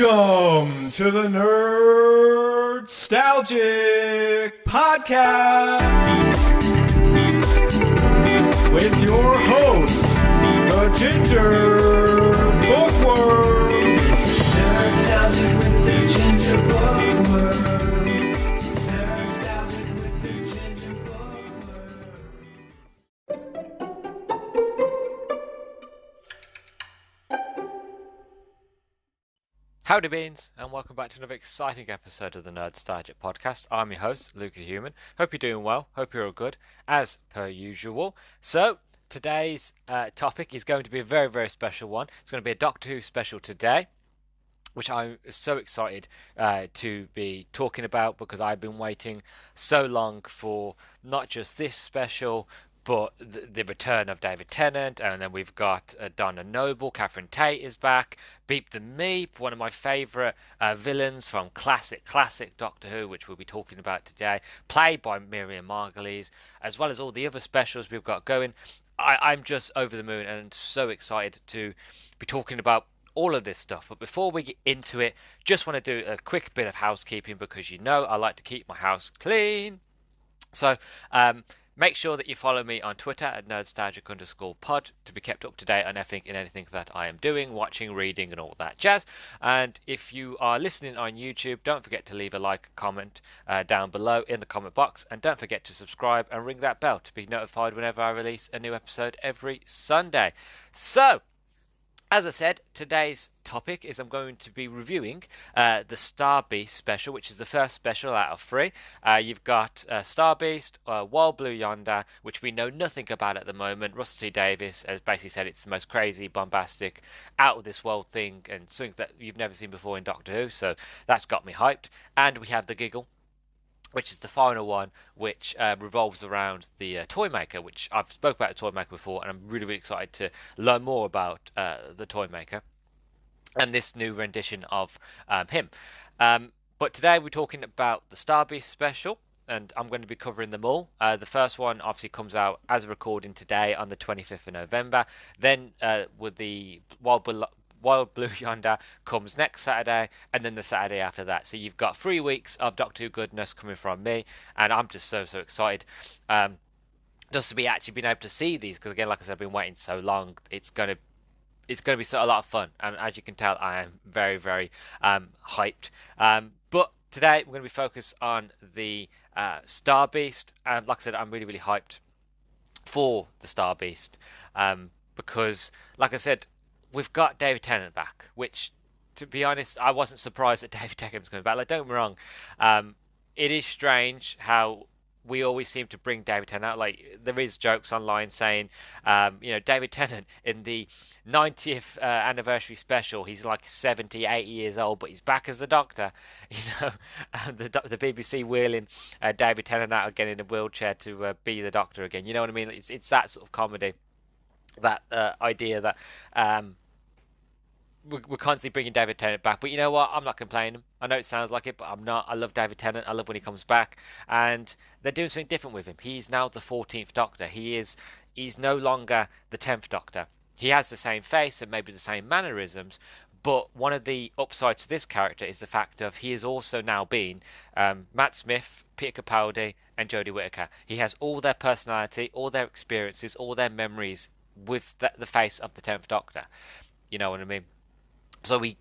Welcome to the Nerdstalgic Podcast with your host, the Ginger Bookworm. Nerdstalgic with the Ginger Bookworm. Nerdstalgic with the Ginger Bookworm. Howdy beans, and welcome back to another exciting episode of the Nerdstalgic Podcast. I'm your host, Luke the Human. Hope you're doing well, hope you're all good, as per usual. So, today's topic is going to be a very, very special one. It's going to be a Doctor Who special today, which I'm so excited to be talking about because I've been waiting so long for not just this special, but the return of David Tennant, and then we've got Donna Noble. Catherine Tate is back. Beep the Meep, one of my favourite villains from classic Doctor Who, which we'll be talking about today, played by Miriam Margolyes, as well as all the other specials we've got going. I'm just over the moon and so excited to be talking about all of this stuff. But before we get into it, just want to do a quick bit of housekeeping because you know I like to keep my house clean. So, make sure that you follow me on Twitter at nerdstalgic_pod to be kept up to date on anything that I am doing, watching, reading, and all that jazz. And if you are listening on YouTube, don't forget to leave a like, comment down below in the comment box, and don't forget to subscribe and ring that bell to be notified whenever I release a new episode every Sunday. So, as I said, today's topic is I'm going to be reviewing the Star Beast special, which is the first special out of 3. You've got Star Beast, Wild Blue Yonder, which we know nothing about at the moment. Russell T Davies has basically said it's the most crazy, bombastic, out-of-this-world thing, and something that you've never seen before in Doctor Who, so that's got me hyped. And we have the Giggle, which is the final one, which revolves around the Toymaker, which I've spoke about the Toymaker before, and I'm really, really excited to learn more about the Toymaker and this new rendition of him. But today we're talking about the Star Beast special, and I'm going to be covering them all. The first one obviously comes out as a recording today on the 25th of November. Then with the Wild Blue Yonder comes next Saturday, and then the Saturday after that. So you've got 3 weeks of Doctor Who goodness coming from me, and I'm just so excited just to be actually being able to see these, because again, like I said, I've been waiting so long. It's gonna be a lot of fun, and as you can tell, I am very, very hyped. But today we're going to be focused on the Star Beast, and like I said, I'm really, really hyped for the Star Beast because, like I said, we've got David Tennant back, which, to be honest, I wasn't surprised that David Tennant was coming back. Like, don't get me wrong, it is strange how we always seem to bring David Tennant out. Like, there is jokes online saying, David Tennant in the 90th anniversary special, he's like 70, 80 years old, but he's back as the Doctor. The BBC wheeling David Tennant out again in a wheelchair to be the Doctor again. You know what I mean? It's that sort of comedy. That idea that we're constantly bringing David Tennant back, but you know what? I'm not complaining. I know it sounds like it, but I'm not. I love David Tennant. I love when he comes back, and they're doing something different with him. He's now the 14th Doctor. He's no longer the 10th Doctor. He has the same face and maybe the same mannerisms, but one of the upsides to this character is the fact of he has also now been Matt Smith, Peter Capaldi, and Jodie Whittaker. He has all their personality, all their experiences, all their memories with the face of the 10th Doctor. You know what I mean? So we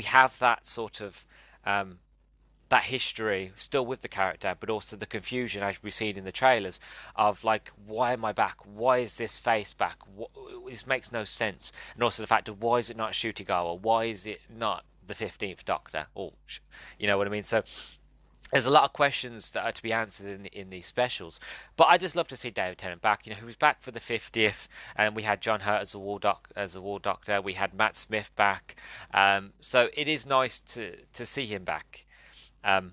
have that sort of that history still with the character, but also the confusion, as we've seen in the trailers, of like, why am I back? Why is this face back? This makes no sense. And also the fact of, why is it not Shutigawa? Why is it not the 15th Doctor? Or, you know what I mean? So there's a lot of questions that are to be answered in these specials, but I just love to see David Tennant back. You know, he was back for the 50th, and we had John Hurt as the War Doctor. We had Matt Smith back, so it is nice to see him back. I'm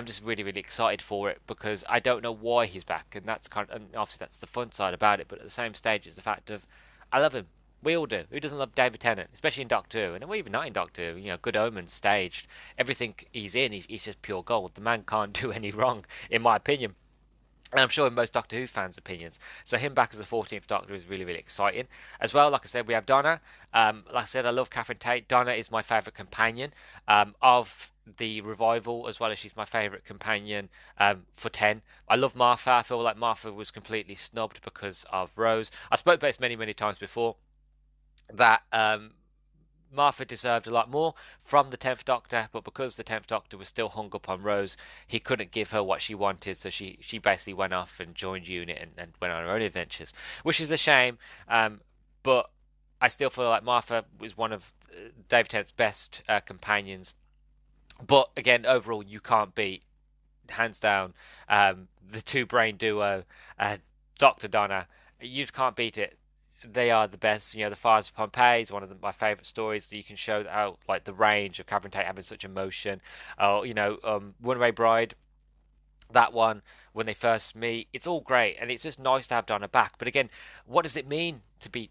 just really, really excited for it because I don't know why he's back, and and obviously that's the fun side about it. But at the same stage, it's the fact of I love him. We all do. Who doesn't love David Tennant, especially in Doctor Who? And even not in Doctor Who. You know, Good Omens staged. Everything he's in, he's just pure gold. The man can't do any wrong, in my opinion. And I'm sure in most Doctor Who fans' opinions. So him back as the 14th Doctor is really, really exciting. As well, like I said, we have Donna. Like I said, I love Catherine Tate. Donna is my favourite companion of the revival, as well as she's my favourite companion for 10. I love Martha. I feel like Martha was completely snubbed because of Rose. I spoke about this many, many times before, that Martha deserved a lot more from the 10th Doctor, but because the 10th Doctor was still hung up on Rose, he couldn't give her what she wanted, so she basically went off and joined UNIT and went on her own adventures, which is a shame. But I still feel like Martha was one of David Tennant's best companions. But again, overall, you can't beat, hands down, the two brain duo, Dr. Donna. You just can't beat it. They are the best. The Fires of Pompeii is one of my favourite stories. That you can show how, like, the range of Catherine Tate having such emotion. Runaway Bride, that one, when they first meet, it's all great, and it's just nice to have Donna back. But again, what does it mean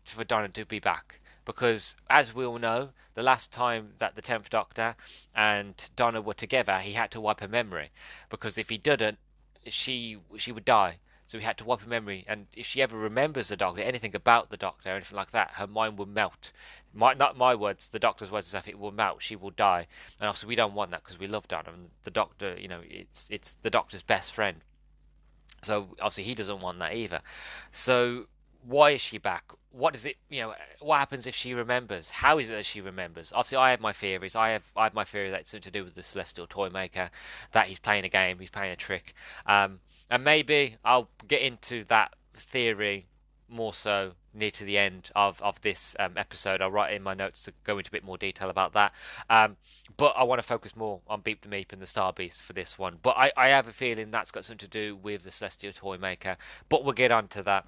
for Donna to be back? Because as we all know, the last time that the 10th Doctor and Donna were together, he had to wipe her memory, because if he didn't, she would die. So he had to wipe her memory, and if she ever remembers the Doctor, anything about the Doctor, anything like that, her mind will melt. Not my words, the Doctor's words, is it will melt. She will die, and obviously we don't want that because we love Donna. And the Doctor, it's the Doctor's best friend, so obviously he doesn't want that either. So why is she back? What is it? What happens if she remembers? How is it that she remembers? Obviously, I have my theories. I have my theory that it's something to do with the Celestial Toy Maker, that he's playing a game, he's playing a trick. And maybe I'll get into that theory more so near to the end of this episode. I'll write in my notes to go into a bit more detail about that. But I want to focus more on Beep the Meep and the Star Beast for this one. But I have a feeling that's got something to do with the Celestial Toy Maker. But we'll get on to that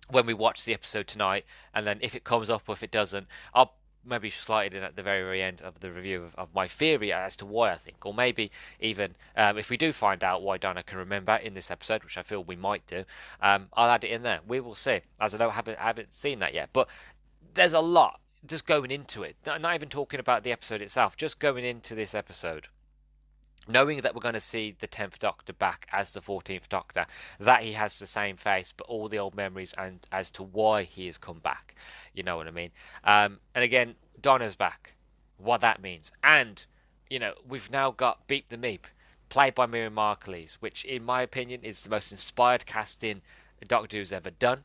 when we watch the episode tonight. And then if it comes up or if it doesn't, I'll maybe slide it in at the very, very end of the review of my theory as to why I think, or maybe even if we do find out why Donna can remember in this episode, which I feel we might do, I'll add it in there. We will see, as I haven't seen that yet. But there's a lot just going into it. Not even talking about the episode itself, just going into this episode, knowing that we're going to see the 10th Doctor back as the 14th Doctor, that he has the same face but all the old memories, and as to why he has come back. You know what I mean? And again, Donna's back. What that means. And, we've now got Beep the Meep, played by Miriam Margolyes, which in my opinion is the most inspired casting Doctor Who's ever done.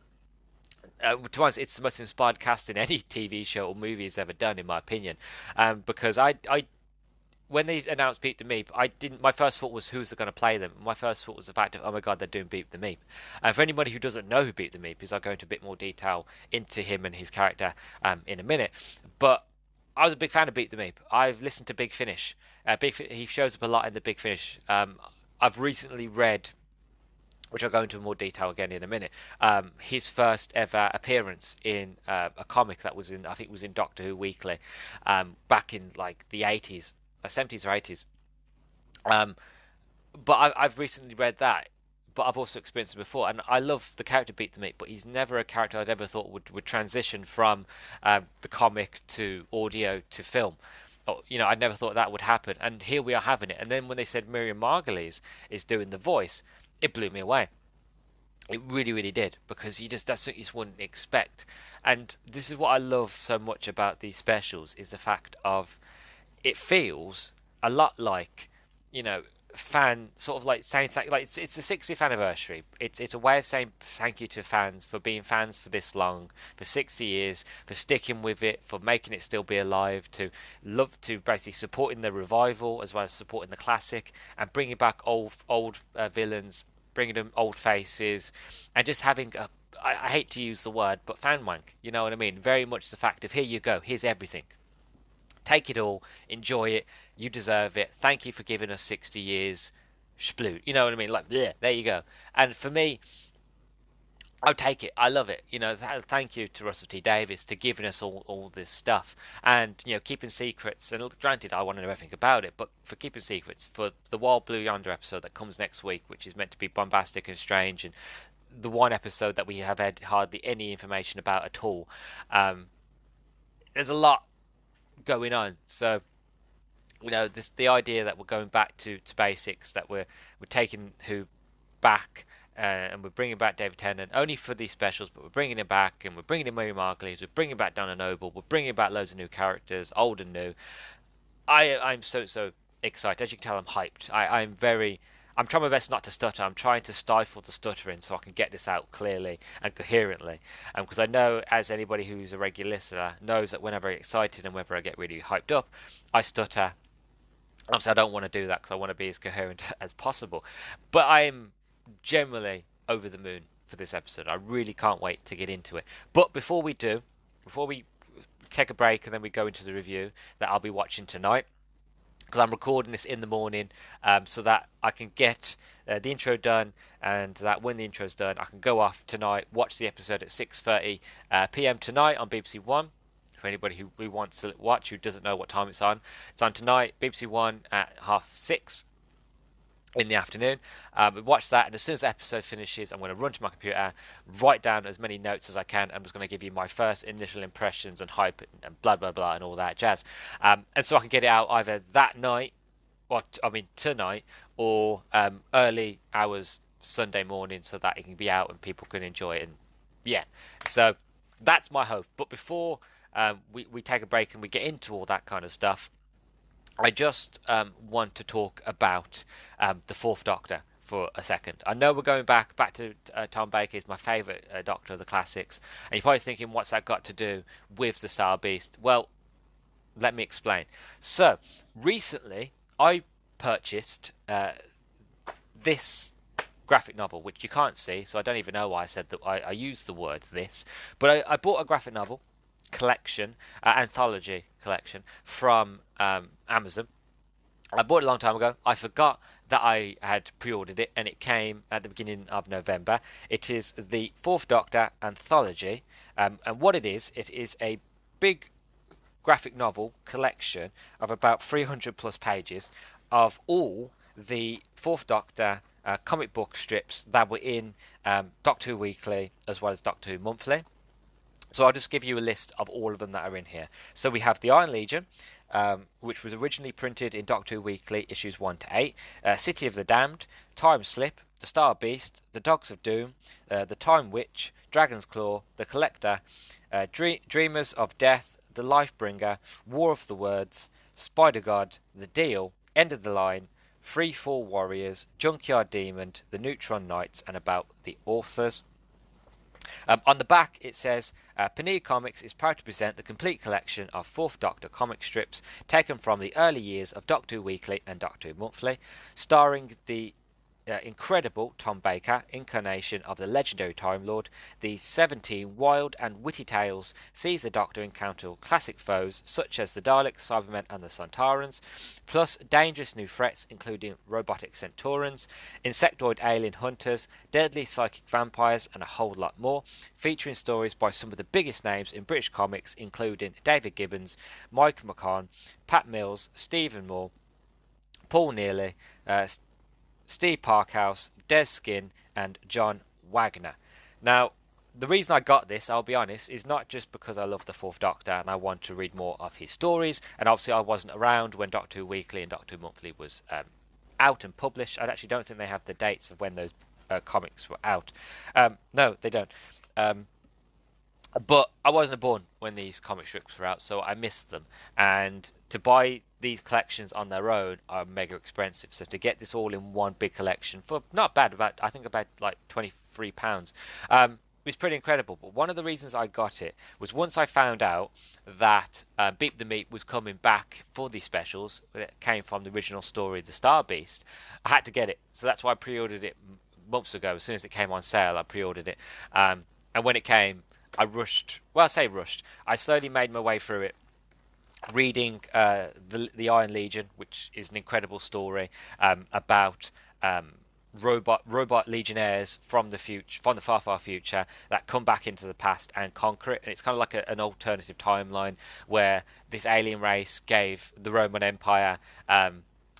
To be honest, it's the most inspired casting any TV show or movie has ever done, in my opinion. Because I when they announced Beep the Meep, my first thought was, who's going to play them? My first thought was the fact of, oh my god, they're doing Beep the Meep. And for anybody who doesn't know who Beep the Meep is, I'll go into a bit more detail into him and his character in a minute. But I was a big fan of Beep the Meep. I've listened to Big Finish. He shows up a lot in the Big Finish. I've recently read, which I'll go into more detail again in a minute, his first ever appearance in a comic that was I think it was in Doctor Who Weekly, back in like the 80s. 70s or 80s. But I've recently read that, but I've also experienced it before, and I love the character Beat the Meat, but he's never a character I'd ever thought would transition from the comic to audio to film. I'd never thought that would happen, and here we are having it. And then when they said Miriam Margolyes is doing the voice, it blew me away. It really, really did, because that's what you just wouldn't expect. And this is what I love so much about these specials, is the fact of, it feels a lot like, fan sort of like saying like it's the 60th anniversary. It's a way of saying thank you to fans for being fans for this long, for 60 years, for sticking with it, for making it still be alive, to basically supporting the revival as well as supporting the classic, and bringing back old villains, bringing them old faces, and just having I hate to use the word, but fan wank. You know what I mean? Very much the fact of, here you go, here's everything. Take it all, enjoy it, you deserve it, thank you for giving us 60 years, sploot, you know what I mean, like, bleh, there you go. And for me, I'll take it, I love it, thank you to Russell T Davies to giving us all this stuff, and, keeping secrets, and granted, I want to know everything about it, but for keeping secrets, for the Wild Blue Yonder episode that comes next week, which is meant to be bombastic and strange, and the one episode that we have had hardly any information about at all, there's a lot going on. So the idea that we're going back to basics, that we're taking Who back and we're bringing back David Tennant only for these specials, but we're bringing him back, and we're bringing in Mary Margulies, we're bringing back Donna Noble, we're bringing back loads of new characters, old and new. I'm so excited. As you can tell, I'm hyped. I'm trying my best not to stutter. I'm trying to stifle the stuttering so I can get this out clearly and coherently. Because I know, as anybody who's a regular listener knows, that whenever I get excited and whenever I get really hyped up, I stutter. Obviously, I don't want to do that because I want to be as coherent as possible. But I'm generally over the moon for this episode. I really can't wait to get into it. But before we take a break and then we go into the review that I'll be watching tonight, because I'm recording this in the morning, so that I can get the intro done, and that when the intro's done, I can go off tonight, watch the episode at 6:30 p.m. tonight on BBC One. For anybody who wants to watch, who doesn't know what time it's on tonight, BBC One at 6:30 in the afternoon. Watch that, and as soon as the episode finishes, I'm going to run to my computer, write down as many notes as I can. I'm just going to give you my first initial impressions and hype and blah blah blah and all that jazz. And so I can get it out either that night, tonight, or early hours Sunday morning, so that it can be out and people can enjoy it. And yeah, so that's my hope. But before we take a break and we get into all that kind of stuff, I just want to talk about the Fourth Doctor for a second. I know we're going back to Tom Baker. Is my favourite Doctor of the classics, and you're probably thinking, what's that got to do with the Star Beast? Well, let me explain. So recently, I purchased this graphic novel, which you can't see, so I don't even know why I said that. I used the word "this," but I bought a graphic novel collection, anthology collection from Amazon. I bought it a long time ago. I forgot that I had pre-ordered it, and it came at the beginning of November. It is the Fourth Doctor anthology, and what it is a big graphic novel collection of about 300 plus pages of all the Fourth Doctor comic book strips that were in Doctor Who Weekly as well as Doctor Who Monthly. So I'll just give you a list of all of them that are in here. So we have the Iron Legion, which was originally printed in Doctor Who Weekly issues 1 to 8, City of the Damned, Time Slip, The Star Beast, The Dogs of Doom, The Time Witch, Dragon's Claw, The Collector, Dreamers of Death, The Lifebringer, War of the Words, Spider God, The Deal, End of the Line, Free Fall Warriors, Junkyard Demon, The Neutron Knights, and about the authors. On the back it says, Panini Comics is proud to present the complete collection of Fourth Doctor comic strips taken from the early years of Doctor Who Weekly and Doctor Who Monthly, starring the incredible Tom Baker, incarnation of the legendary Time Lord. The 17 wild and witty tales sees the Doctor encounter classic foes such as the Daleks, Cybermen and the Sontarans, plus dangerous new threats including robotic Centaurans, insectoid alien hunters, deadly psychic vampires and a whole lot more, featuring stories by some of the biggest names in British comics including David Gibbons, Mike McCann, Pat Mills, Stephen Moore, Paul Neely, Steve Parkhouse, Des Skin, and John Wagner. Now, the reason I got this, I'll be honest, is not just because I love the Fourth Doctor and I want to read more of his stories, and obviously I wasn't around when Doctor Who Weekly and Doctor Who Monthly was out and published. I actually don't think they have the dates of when those comics were out. No, they don't. But I wasn't born when these comic strips were out, so I missed them. And to buy these collections on their own are mega expensive. So to get this all in one big collection for not bad, I think about like £23, was pretty incredible. But one of the reasons I got it was once I found out that Beep the Meep was coming back for these specials that came from the original story, The Star Beast, I had to get it. So that's why I pre-ordered it months ago. As soon as it came on sale, I pre-ordered it. And when it came, I rushed. Well, I say rushed. I slowly made my way through it, reading the Iron Legion, which is an incredible story about robot legionnaires from the future, from the far future, that come back into the past and conquer it. And it's kind of like an alternative timeline where this alien race gave the Roman Empire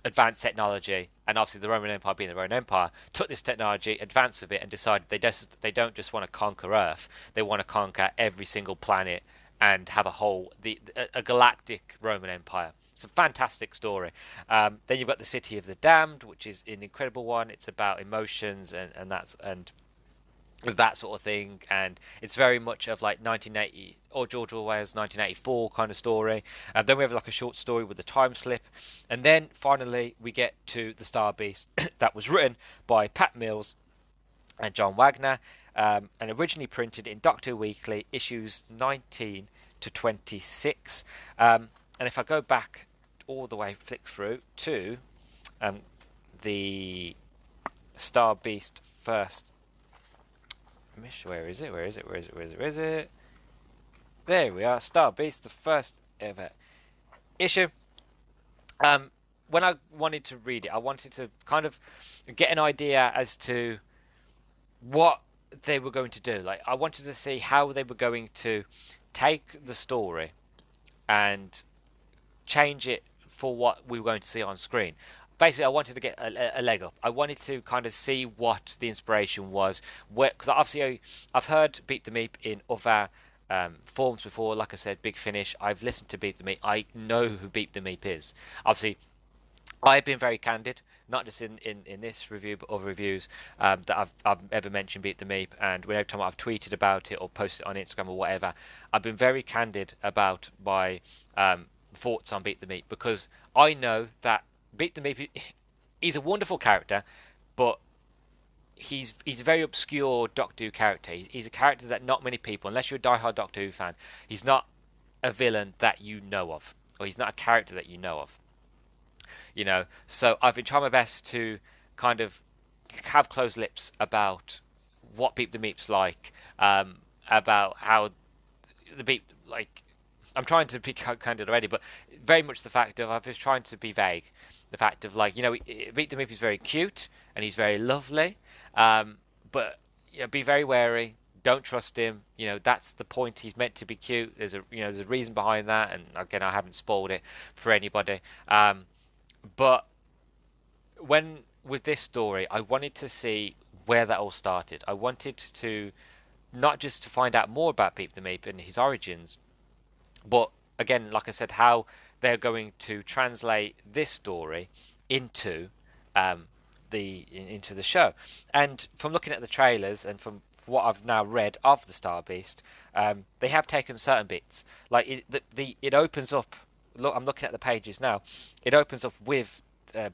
advanced technology, and obviously the Roman Empire, being the Roman Empire, took this technology, advanced with it, and decided they don't just want to conquer Earth, they want to conquer every single planet and have a galactic Roman Empire. It's a fantastic story. Then you've got The City of the Damned, which is an incredible one. It's about emotions and that sort of thing, and it's very much of like 1980 or George Orwell's 1984 kind of story. Then we have like a short story with a time slip, and then finally we get to The Star Beast that was written by Pat Mills and John Wagner, and originally printed in Doctor Weekly issues 19 to 26. And if I go back all the way, flick through to the Star Beast first. Where is it? There we are. Star Beast, the first ever issue. When I wanted to read it, I wanted to kind of get an idea as to what they were going to do. Like, I wanted to see how they were going to take the story and change it for what we were going to see on screen. Basically, I wanted to get a leg up. I wanted to kind of see what the inspiration was, because obviously I've heard Beep the Meep in other forms before. Like I said, Big Finish. I've listened to Beep the Meep. I know who Beep the Meep is. Obviously, I've been very candid, not just in this review, but other reviews that I've ever mentioned Beep the Meep, and whenever time I've tweeted about it or posted it on Instagram or whatever, I've been very candid about my thoughts on Beep the Meep, because I know that Beep the Meep, he's a wonderful character, but he's a very obscure Doctor Who character. He's a character that not many people, unless you're a diehard Doctor Who fan, he's not a villain that you know of, or he's not a character that you know of. You know, so I've been trying my best to kind of have closed lips about what Beep the Meep's like, about how the Beep, like, I'm trying to be candid already, but very much the fact of I've just trying to be vague. The fact of, like, you know, Beep the Meep is very cute and he's very lovely, but you know, be very wary. Don't trust him. You know, that's the point. He's meant to be cute. There's a reason behind that, and again, I haven't spoiled it for anybody. But with this story, I wanted to see where that all started. I wanted to not just to find out more about Beep the Meep and his origins, but again, like I said, how they're going to translate this story into the show. And from looking at the trailers and from what I've now read of the Star Beast, they have taken certain bits. Like it opens up. Look, I'm looking at the pages now. It opens up with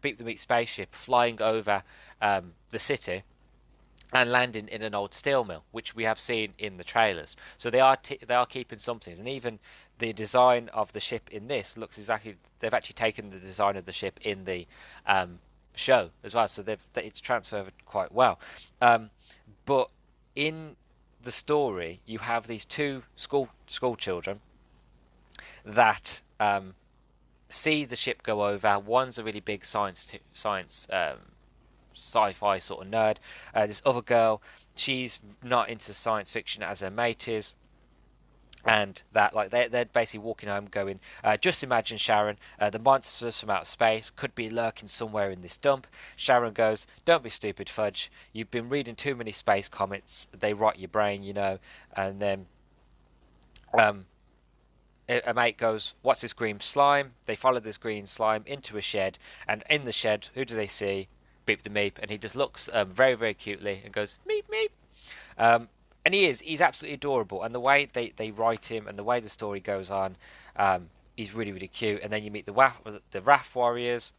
Beep the Meep spaceship flying over the city and landing in an old steel mill, which we have seen in the trailers. So they are keeping something, and even the design of the ship in this looks exactly. They've actually taken the design of the ship in the show as well, so it's transferred quite well. But in the story, you have these two school children that see the ship go over. One's a really big science sci-fi sort of nerd. This other girl, she's not into science fiction as her mate is, and that, like, they're basically walking home going, just imagine, Sharon, the monsters from outer space could be lurking somewhere in this dump. Sharon goes, don't be stupid, Fudge, you've been reading too many space comics, they rot your brain, you know. And then a mate goes, what's this green slime? They follow this green slime into a shed, and in the shed, who do they see? Beep the Meep, and he just looks very, very cutely and goes, meep, meep. And he's absolutely adorable, and the way they write him and the way the story goes on, he's really, really cute. And then you meet the Wrath Warriors,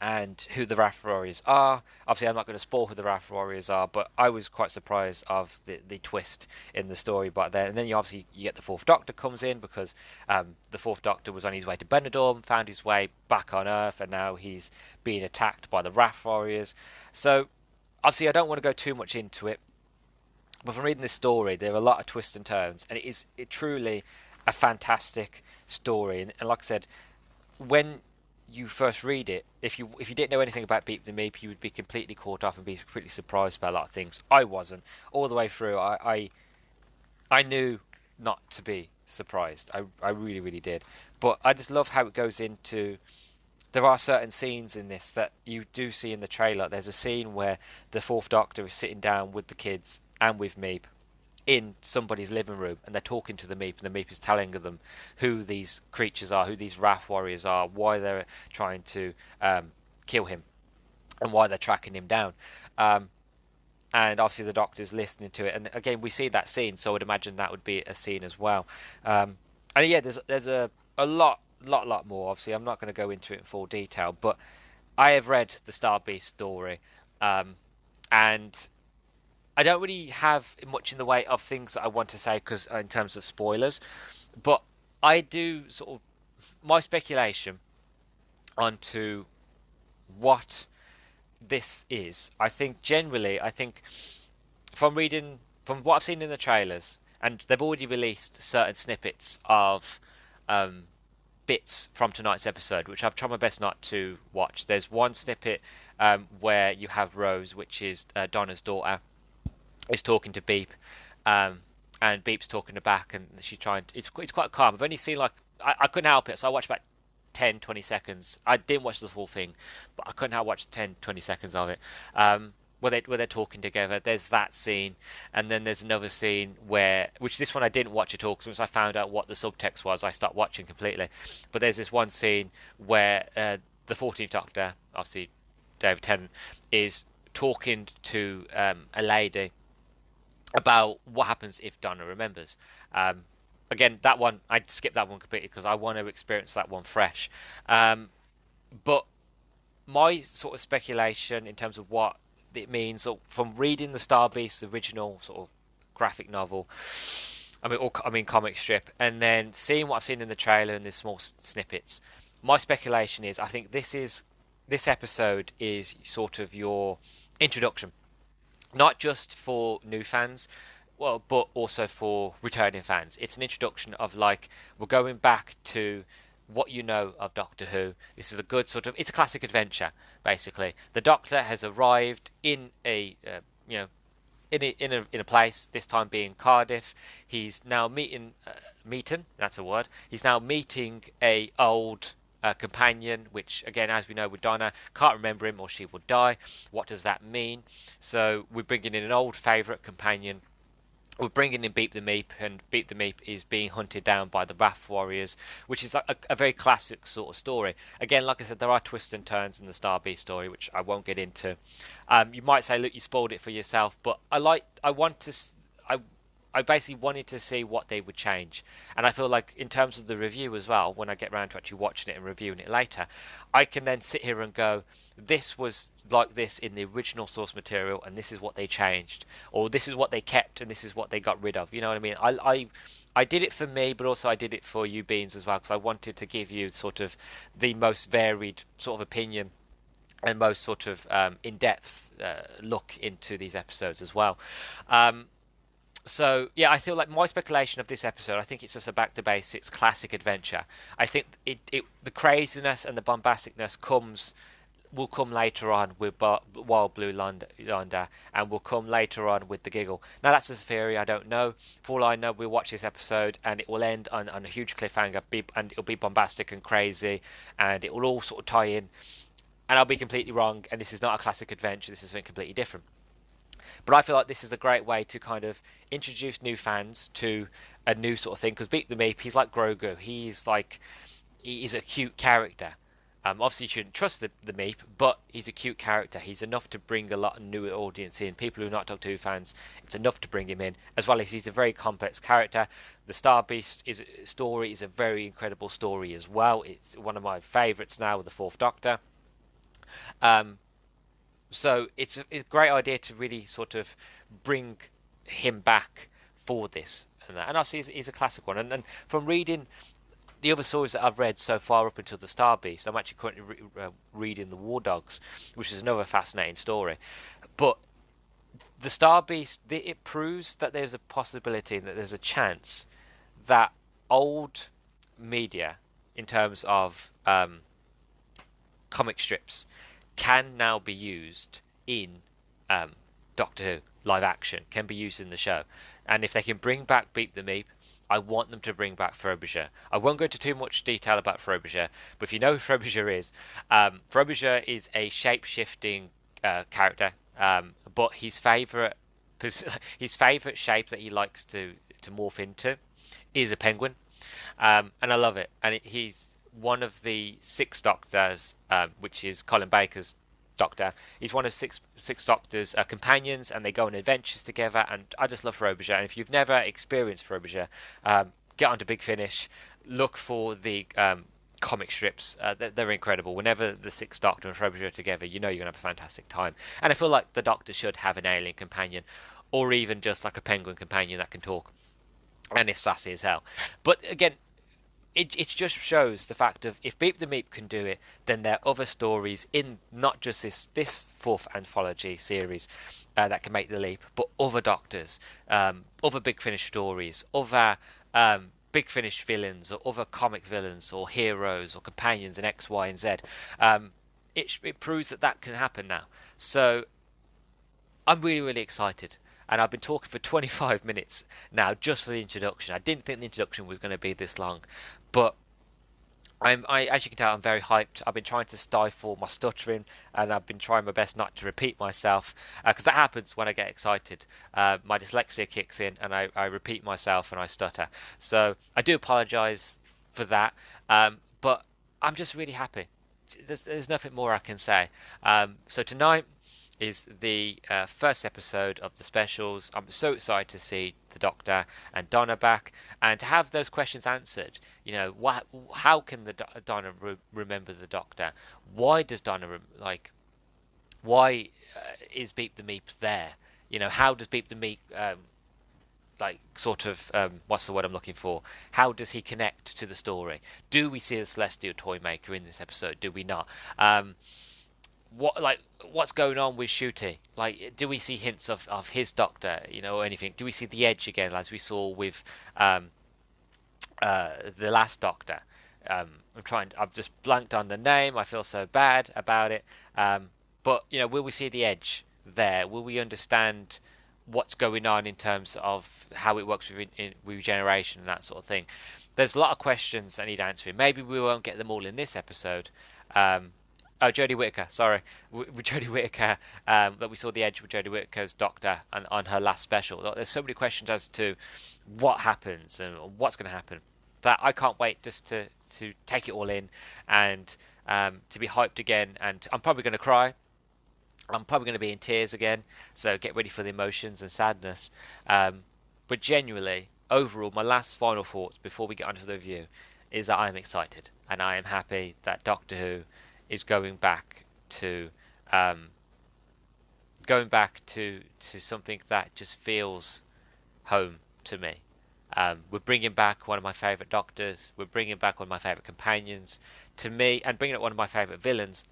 and who the Wrath Warriors are. Obviously, I'm not going to spoil who the Wrath Warriors are, but I was quite surprised of the twist in the story. But then, and then you get the Fourth Doctor comes in, because the Fourth Doctor was on his way to Benidorm, found his way back on Earth, and now he's being attacked by the Wrath Warriors. So obviously, I don't want to go too much into it, but from reading this story, there are a lot of twists and turns, and it truly a fantastic story. And like I said, when you first read it, if you didn't know anything about Beep the Meep, you would be completely caught off and be completely surprised by a lot of things. I wasn't. All the way through, I knew not to be surprised. I really, really did. But I just love how it goes into... There are certain scenes in this that you do see in the trailer. There's a scene where the Fourth Doctor is sitting down with the kids and with Meep, in somebody's living room, and they're talking to the Meep, and the Meep is telling them who these creatures are, who these Wrath warriors are, why they're trying to kill him, and why they're tracking him down. And obviously the Doctor's listening to it, and again we see that scene, so I would imagine that would be a scene as well. And yeah, there's a lot more. Obviously, I'm not going to go into it in full detail, but I have read the Star Beast story, and I don't really have much in the way of things that I want to say because in terms of spoilers, but I do sort of my speculation onto what this is. I think generally, I think from reading from what I've seen in the trailers, and they've already released certain snippets of um, bits from tonight's episode, which I've tried my best not to watch. There's one snippet where you have Rose, which is Donna's daughter, is talking to Beep, and Beep's talking to back, and she's trying. It's quite calm. I've only seen like I couldn't help it, so I watched about 10, 20 seconds. I didn't watch the full thing, but I couldn't help watch 10, 20 seconds of it. Where they're talking together. There's that scene, and then there's another scene which this one I didn't watch at all because once I found out what the subtext was, I stopped watching completely. But there's this one scene where the 14th Doctor, obviously David Tennant, is talking to a lady about what happens if Donna remembers. Again, that one I skipped that one completely because I want to experience that one fresh. But my sort of speculation in terms of what it means from reading the Star Beast, the original sort of graphic novel, I mean comic strip, and then seeing what I've seen in the trailer and the small snippets. My speculation is I think this episode is sort of your introduction, not just for new fans, well, but also for returning fans. It's an introduction of like we're going back to what you know of Doctor Who. This is a good sort of it's a classic adventure basically. The Doctor has arrived in a in a place, this time being Cardiff. He's now meeting. That's a word. He's now meeting a old companion, which again, as we know with Donna, can't remember him or she will die. What does that mean? So we're bringing in an old favourite companion. We're bringing in Beep the Meep, and Beep the Meep is being hunted down by the Wrath Warriors, which is a very classic sort of story. Again, like I said, there are twists and turns in the Star Beast story, which I won't get into. You might say, look, you spoiled it for yourself, but I basically wanted to see what they would change. And I feel like in terms of the review as well, when I get around to actually watching it and reviewing it later, I can then sit here and go, this was like this in the original source material and this is what they changed. Or this is what they kept and this is what they got rid of. You know what I mean? I did it for me, but also I did it for you beings as well, because I wanted to give you sort of the most varied sort of opinion and most sort of in-depth look into these episodes as well. So yeah, I feel like my speculation of this episode, I think it's just a back to basics classic adventure. I think the craziness and the bombasticness will come later on with Wild Blue Yonder, and will come later on with the giggle. Now that's a theory, I don't know. For all I know, we'll watch this episode and it will end on a huge cliffhanger, and it'll be bombastic and crazy, and it will all sort of tie in. And I'll be completely wrong, and this is not a classic adventure. This is something completely different. But I feel like this is a great way to kind of introduce new fans to a new sort of thing. Because Beep the Meep, he's like Grogu. He's a cute character. Obviously, you shouldn't trust the Meep, but he's a cute character. He's enough to bring a lot of new audience in. People who are not Doctor Who fans, it's enough to bring him in. As well as he's a very complex character. The Star Beast story is a very incredible story as well. It's one of my favourites now with the Fourth Doctor. So it's a great idea to really sort of bring him back for this and that. And obviously he's a classic one. And from reading the other stories that I've read so far up until the Star Beast, I'm actually currently reading the War Dogs, which is another fascinating story. But the Star Beast, it proves that there's a possibility and that there's a chance that old media, in terms of comic strips, can now be used in Doctor Who live action, can be used in the show. And if they can bring back Beep the Meep, I want them to bring back Frobisher. I won't go into too much detail about Frobisher, but if you know who Frobisher is a shape-shifting character, but his favourite his favourite shape that he likes to morph into is a penguin, and I love it. And he's one of the six doctors, which is Colin Baker's doctor. He's one of six doctors' companions, and they go on adventures together. And I just love Frobisher. And if you've never experienced Frobisher, get onto Big Finish, look for the comic strips. They're incredible. Whenever the Sixth Doctor and Frobisher are together, you know you're gonna have a fantastic time. And I feel like the Doctor should have an alien companion, or even just like a penguin companion that can talk and is sassy as hell. But again, it just shows the fact of if Beep the Meep can do it, then there are other stories in not just this fourth anthology series that can make the leap, but other Doctors, other Big Finish stories, other Big Finish villains, or other comic villains, or heroes, or companions in X, Y, and Z. It proves that can happen now. So I'm really, really excited. And I've been talking for 25 minutes now just for the introduction. I didn't think the introduction was going to be this long, but as you can tell, I'm very hyped. I've been trying to stifle my stuttering, and I've been trying my best not to repeat myself, because that happens when I get excited. My dyslexia kicks in, and I repeat myself and I stutter. So I do apologise for that, but I'm just really happy. There's nothing more I can say. So tonight is the first episode of the specials. I'm so excited to see the Doctor and Donna back, and to have those questions answered. You know, how can Donna remember the Doctor? Why does Donna why is Beep the Meep there? You know, how does Beep the Meep what's the word I'm looking for? How does he connect to the story? Do we see the Celestial Toy Maker in this episode? Do we not? What's going on with Shooty? Like, do we see hints of his Doctor, you know, or anything? Do we see the Edge again, as we saw with the last Doctor? I've just blanked on the name. I feel so bad about it. But you know, will we see the Edge there? Will we understand what's going on in terms of how it works with regeneration and that sort of thing? There's a lot of questions that need answering. Maybe we won't get them all in this episode. Oh, Jodie Whittaker, sorry. With Jodie Whittaker, that we saw the Edge with Jodie Whittaker's Doctor on her last special. There's so many questions as to what happens and what's going to happen that I can't wait just to take it all in, and to be hyped again. And I'm probably going to cry. I'm probably going to be in tears again, so get ready for the emotions and sadness. But genuinely, overall, my last final thoughts before we get onto the review is that I'm excited, and I am happy that Doctor Who is going back to something that just feels home to me. We're bringing back one of my favourite Doctors. We're bringing back one of my favourite companions to me, and bringing up one of my favourite villains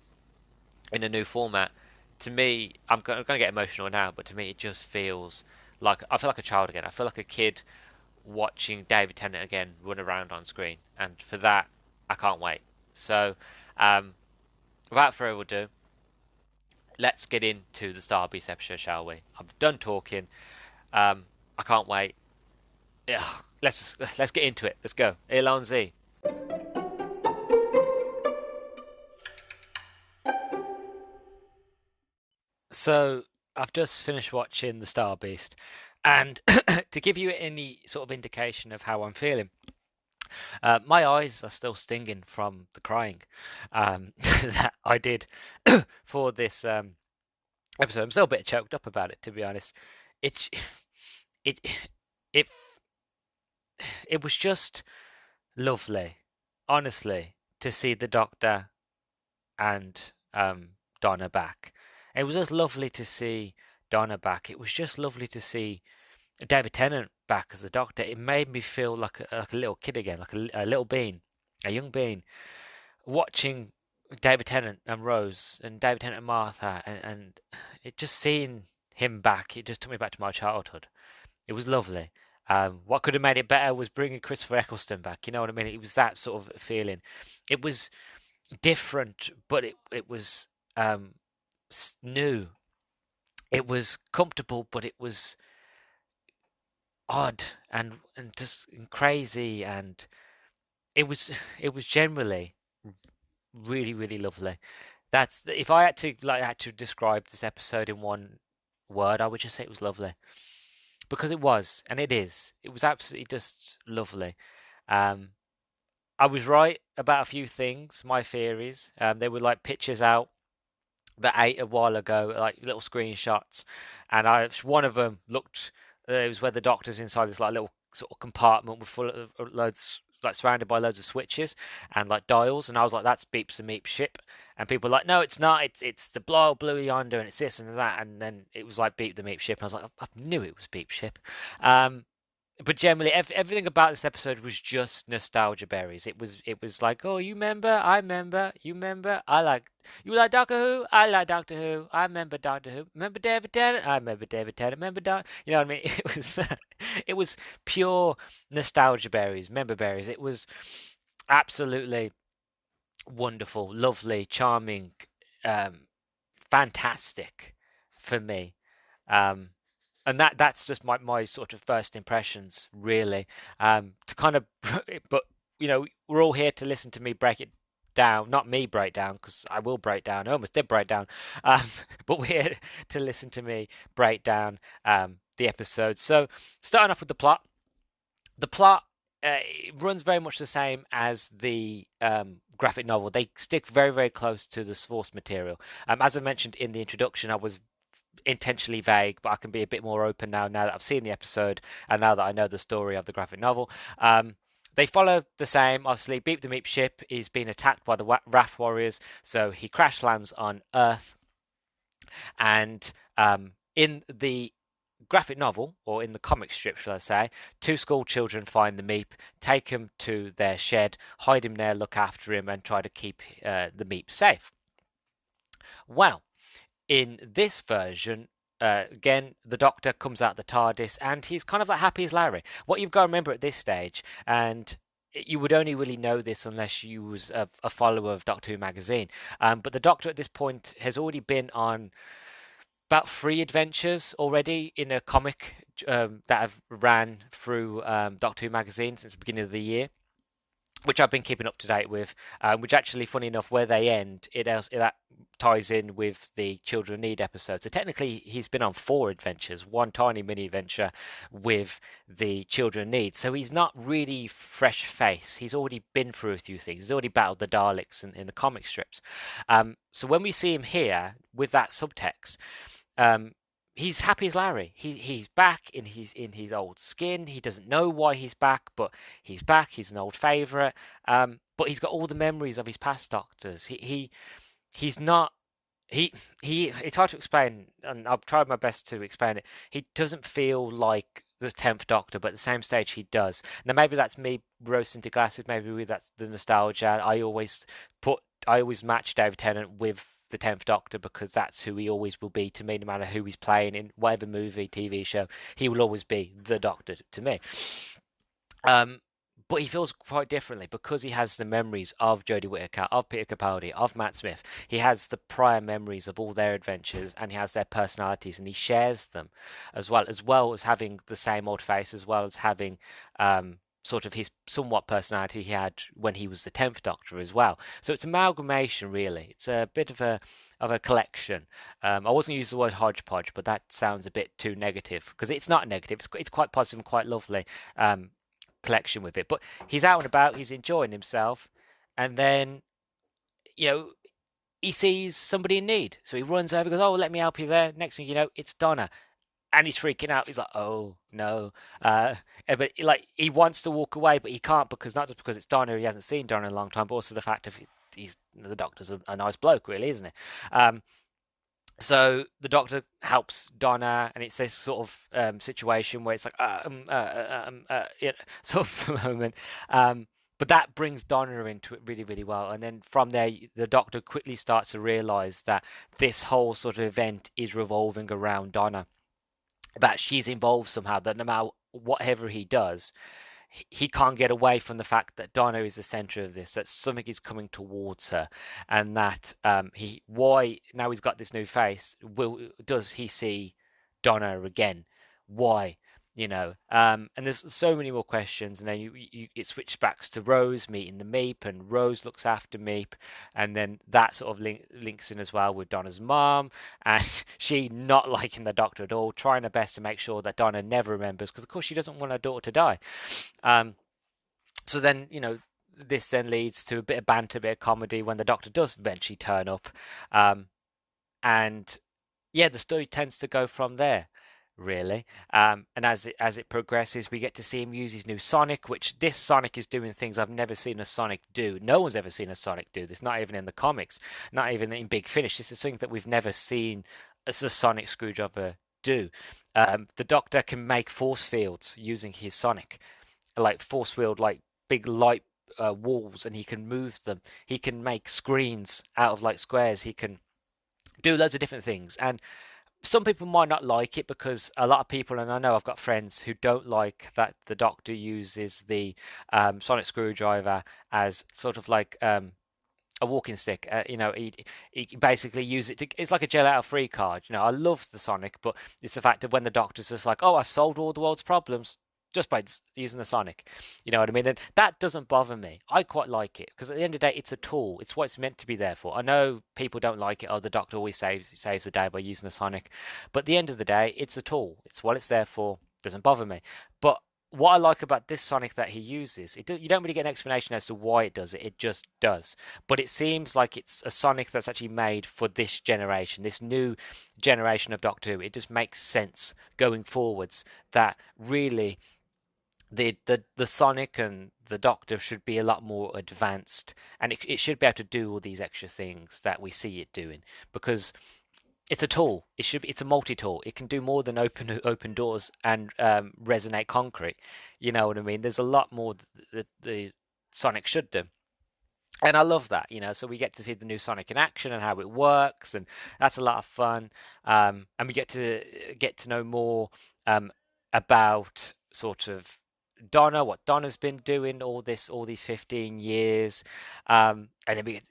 in a new format. To me, I'm going to get emotional now, but to me it just feels like I feel like a child again. I feel like a kid watching David Tennant again run around on screen, and for that I can't wait. So without further ado, let's get into the Star Beast episode, shall we? I'm done talking. I can't wait. Ugh, let's get into it. Let's go. Elon Z. So I've just finished watching the Star Beast, and to give you any sort of indication of how I'm feeling, my eyes are still stinging from the crying that I did for this episode. I'm still a bit choked up about it, to be honest. It it it it was just lovely, honestly, to see the Doctor and Donna back. It was just lovely to see Donna back. It was just lovely to see David Tennant back as the Doctor. It made me feel like a little kid again, like a little being, a young being, watching David Tennant and Rose, and David Tennant and Martha, and it just seeing him back. It just took me back to my childhood. It was lovely. What could have made it better was bringing Christopher Eccleston back. You know what I mean? It was that sort of feeling. It was different, but it was new. It was comfortable, but it was odd and just crazy, and it was generally really, really lovely. That's if I had to describe this episode in one word, I would just say it was lovely. Because it was, and it is. It was absolutely just lovely. Um, I was right about a few things, my theories. There were like pictures out that I ate a while ago, like little screenshots, and one of them looked. It was where the doctor's inside this like little sort of compartment with full of loads, like surrounded by loads of switches and like dials, and I was like, "That's Beep the Meep ship," and people were like, "No, it's not. It's the blue yonder, and it's this and that," and then it was like Beep the Meep ship, and I was like, "I knew it was Beep ship." Um, but generally, everything about this episode was just nostalgia berries. It was like, oh, you remember? I remember. You remember? You like Doctor Who? I like Doctor Who. I remember Doctor Who. Remember David Tennant? I remember David Tennant. Remember You know what I mean? It was pure nostalgia berries, member berries. It was absolutely wonderful, lovely, charming, um, fantastic for me. Um, and that's just my sort of first impressions, really. To kind of, but we're all here to listen to me break it down. Not me break down, because I will break down. I almost did break down. Um, but we're here to listen to me break down the episode. So, starting off with the plot. The plot runs very much the same as the graphic novel. They stick very, very close to the source material. As I mentioned in the introduction, I was intentionally vague, but I can be a bit more open now that I've seen the episode and now that I know the story of the graphic novel. They follow the same. Obviously, Beep the Meep ship is being attacked by the Wrath Warriors, so he crash lands on Earth. And in the graphic novel, or in the comic strip, shall I say, two school children find the Meep, take him to their shed, hide him there, look after him, and try to keep the Meep safe. Well, in this version, again, the Doctor comes out the TARDIS, and he's kind of like happy as Larry. What you've got to remember at this stage, and you would only really know this unless you was a follower of Doctor Who magazine, but the Doctor at this point has already been on about 3 adventures already in a comic that have ran through Doctor Who magazine since the beginning of the year, which I've been keeping up to date with, which actually, funny enough, where they end, that ties in with the Children Need episode. So technically, he's been on 4 adventures, one tiny mini adventure with the Children Need. So he's not really fresh face. He's already been through a few things. He's already battled the Daleks in the comic strips. So when we see him here with that subtext, he's happy as Larry. He's back in his old skin. He doesn't know why he's back, but he's back. He's an old favourite. But he's got all the memories of his past Doctors. He's not. It's hard to explain, and I've tried my best to explain it. He doesn't feel like the 10th Doctor, but at the same stage he does. Now maybe that's me rose into glasses. Maybe that's the nostalgia. I always match David Tennant with the 10th Doctor because that's who he always will be to me, no matter who he's playing in whatever movie, TV show. He will always be the Doctor to me. But he feels quite differently because he has the memories of Jodie Whittaker, of Peter Capaldi, of Matt Smith. He has the prior memories of all their adventures, and he has their personalities, and he shares them as well as having the same old face, as well as having sort of his somewhat personality he had when he was the 10th Doctor as well. So it's amalgamation, really. It's a bit of a collection. I wasn't using the word hodgepodge, but that sounds a bit too negative because it's not negative. It's quite positive and quite lovely collection with it. But he's out and about. He's enjoying himself, and then he sees somebody in need, so he runs over, goes, "Oh, let me help you there." Next thing you know, it's Donna. And he's freaking out. He's like, "Oh no!" But like he wants to walk away, but he can't because not just because it's Donna, he hasn't seen Donna in a long time, but also the fact of the Doctor's a nice bloke, really, isn't he? So the Doctor helps Donna, and it's this sort of situation where it's like, sort of moment. But that brings Donna into it really, really well. And then from there, the Doctor quickly starts to realise that this whole sort of event is revolving around Donna. That she's involved somehow, that no matter whatever he does, he can't get away from the fact that Donna is the center of this, that something is coming towards her, and that why now he's got this new face, does he see Donna again? Why? And there's so many more questions, and then it switches back to Rose meeting the Meep, and Rose looks after Meep, and then that sort of links in as well with Donna's mom, and she not liking the Doctor at all, trying her best to make sure that Donna never remembers, because of course she doesn't want her daughter to die. So then, this then leads to a bit of banter, a bit of comedy when the Doctor does eventually turn up, and yeah, the story tends to go from there, really. And as it progresses, we get to see him use his new Sonic, which this Sonic is doing things I've never seen a Sonic do. No one's ever seen a Sonic do this, not even in the comics, not even in Big Finish. This is something that we've never seen as a Sonic screwdriver do. The Doctor can make force fields using his Sonic, like force field, like big light walls, and he can move them. He can make screens out of like squares. He can do loads of different things, and some people might not like it because a lot of people, and I know I've got friends who don't like that the Doctor uses the sonic screwdriver as sort of like a walking stick. He basically uses it to, it's like a gelato free card. I love the Sonic, but it's the fact that when the Doctor's just like, oh, I've solved all the world's problems just by using the Sonic, you know what I mean? And that doesn't bother me. I quite like it because at the end of the day, it's a tool. It's what it's meant to be there for. I know people don't like it. Oh, the Doctor always saves the day by using the Sonic, but at the end of the day, it's a tool. It's what it's there for. Doesn't bother me. But what I like about this Sonic that he uses, you don't really get an explanation as to why it does it. It just does. But it seems like it's a Sonic that's actually made for this generation, this new generation of Doctor Who. It just makes sense going forwards that really the Sonic and the Doctor should be a lot more advanced, and it should be able to do all these extra things that we see it doing, because it's a tool. It's a multi-tool. It can do more than open doors and resonate concrete. You know what I mean? There's a lot more that the Sonic should do. And I love that, so we get to see the new Sonic in action and how it works, and that's a lot of fun. And we get to know more about sort of Donna, what Donna's been doing all these 15 years, and then we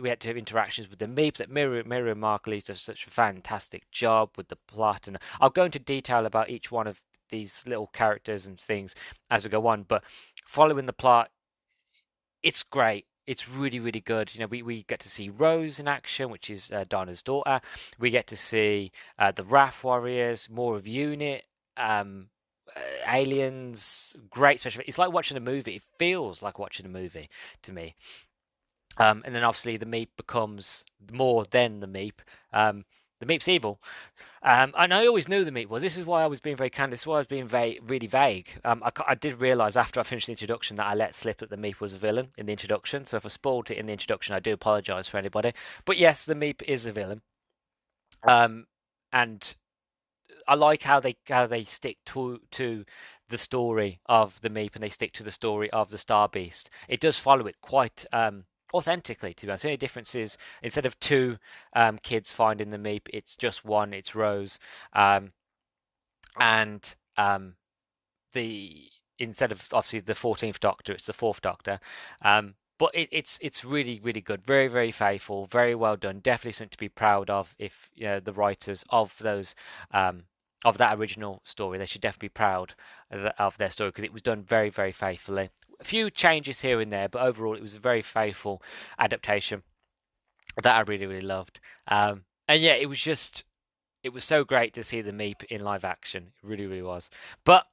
had to have interactions with the Meep. That Miriam Markley does such a fantastic job with the plot, and I'll go into detail about each one of these little characters and things as we go on. But following the plot, it's great. It's really, really good. We get to see Rose in action, which is Donna's daughter. We get to see the Wrath Warriors, more of Unit. Aliens, great special. It's like watching a movie. It feels like watching a movie to me. And then obviously the Meep becomes more than the Meep. The Meep's evil. And I always knew the Meep was. This is why I was being very candid. This is why I was being really vague. I did realise after I finished the introduction that I let slip that the Meep was a villain in the introduction. So if I spoiled it in the introduction, I do apologise for anybody. But yes, the Meep is a villain. And I like how they stick to the story of the Meep, and they stick to the story of the Star Beast. It does follow it quite authentically, to be honest. The only difference is instead of two kids finding the Meep, it's just one. It's Rose, and instead of obviously the 14th Doctor, it's the 4th Doctor. But it's really, really good, very, very faithful, very well done. Definitely something to be proud of. If the writers of those of that original story, they should definitely be proud of their story, because it was done very, very faithfully. A few changes here and there, but overall it was a very faithful adaptation that I really, really loved. And yeah, it was so great to see the Meep in live action. It really, really was. But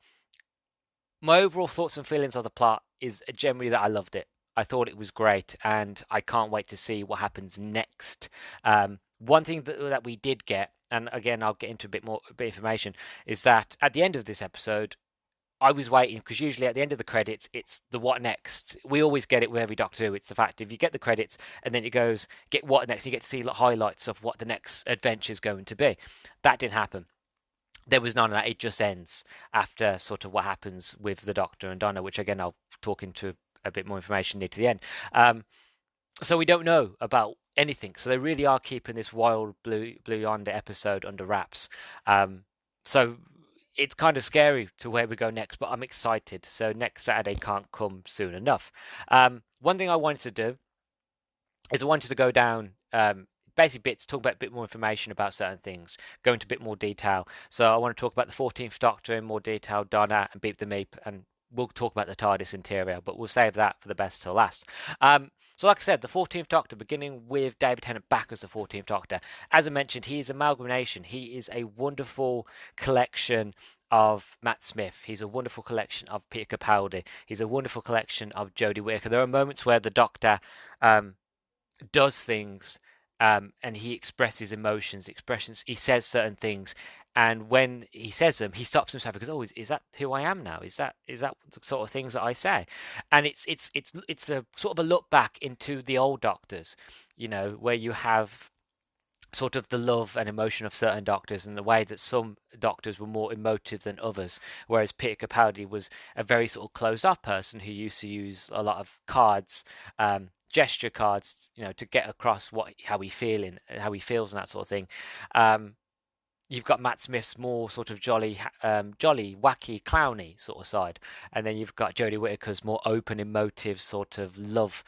my overall thoughts and feelings of the plot is generally that I loved it. I thought it was great, and I can't wait to see what happens next. One thing that we did get, and again I'll get into a bit of information, is that at the end of this episode, I was waiting, because usually at the end of the credits, it's the what next. We always get it with every Doctor Who. It's the fact if you get the credits and then it goes get what next, you get to see highlights of what the next adventure is going to be. That didn't happen. There was none of that. It just ends after sort of what happens with the Doctor and Donna, which again I'll talk into a bit more information near to the end. So we don't know about anything. So they really are keeping this Wild Blue Yonder episode under wraps. So it's kind of scary to where we go next, but I'm excited. So next Saturday can't come soon enough. One thing I wanted to do is I wanted to go down basically bits talk about a bit more information about certain things, go into a bit more detail. So I want to talk about the 14th Doctor in more detail, Donna and Beep the Meep, and we'll talk about the TARDIS interior, but we'll save that for the best till last. So like I said, the 14th Doctor, beginning with David Tennant back as the 14th Doctor. As I mentioned, he is amalgamation. He is a wonderful collection of Matt Smith. He's a wonderful collection of Peter Capaldi. He's a wonderful collection of Jodie Whittaker. There are moments where the Doctor does things and he expresses emotions, expressions. He says certain things, and when he says them, he stops himself because, oh, is that who I am now? Is that the sort of things that I say? And it's a sort of a look back into the old Doctors, where you have sort of the love and emotion of certain doctors, and the way that some doctors were more emotive than others, whereas Peter Capaldi was a very sort of closed off person who used to use a lot of cards, gesture cards, to get across how he feels and that sort of thing. You've got Matt Smith's more sort of jolly, wacky, clowny sort of side, and then you've got Jodie Whittaker's more open, emotive sort of love,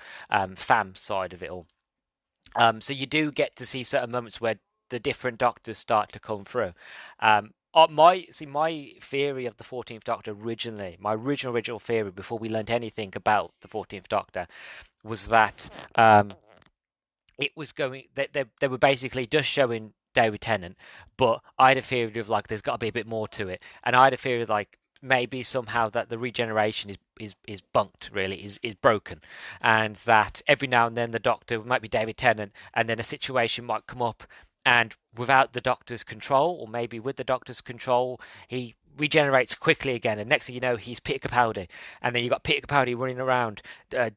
fam side of it all. So you do get to see certain moments where the different Doctors start to come through. My theory of the 14th Doctor originally, my original theory before we learned anything about the 14th Doctor, was that it was going. They were basically just showing David Tennant, but I had a theory of like there's got to be a bit more to it, and I had a theory of like maybe somehow that the regeneration is bunked, really, is broken, and that every now and then the Doctor might be David Tennant, and then a situation might come up, and without the Doctor's control, or maybe with the Doctor's control, he regenerates quickly again, and next thing you know, he's Peter Capaldi, and then you got Peter Capaldi running around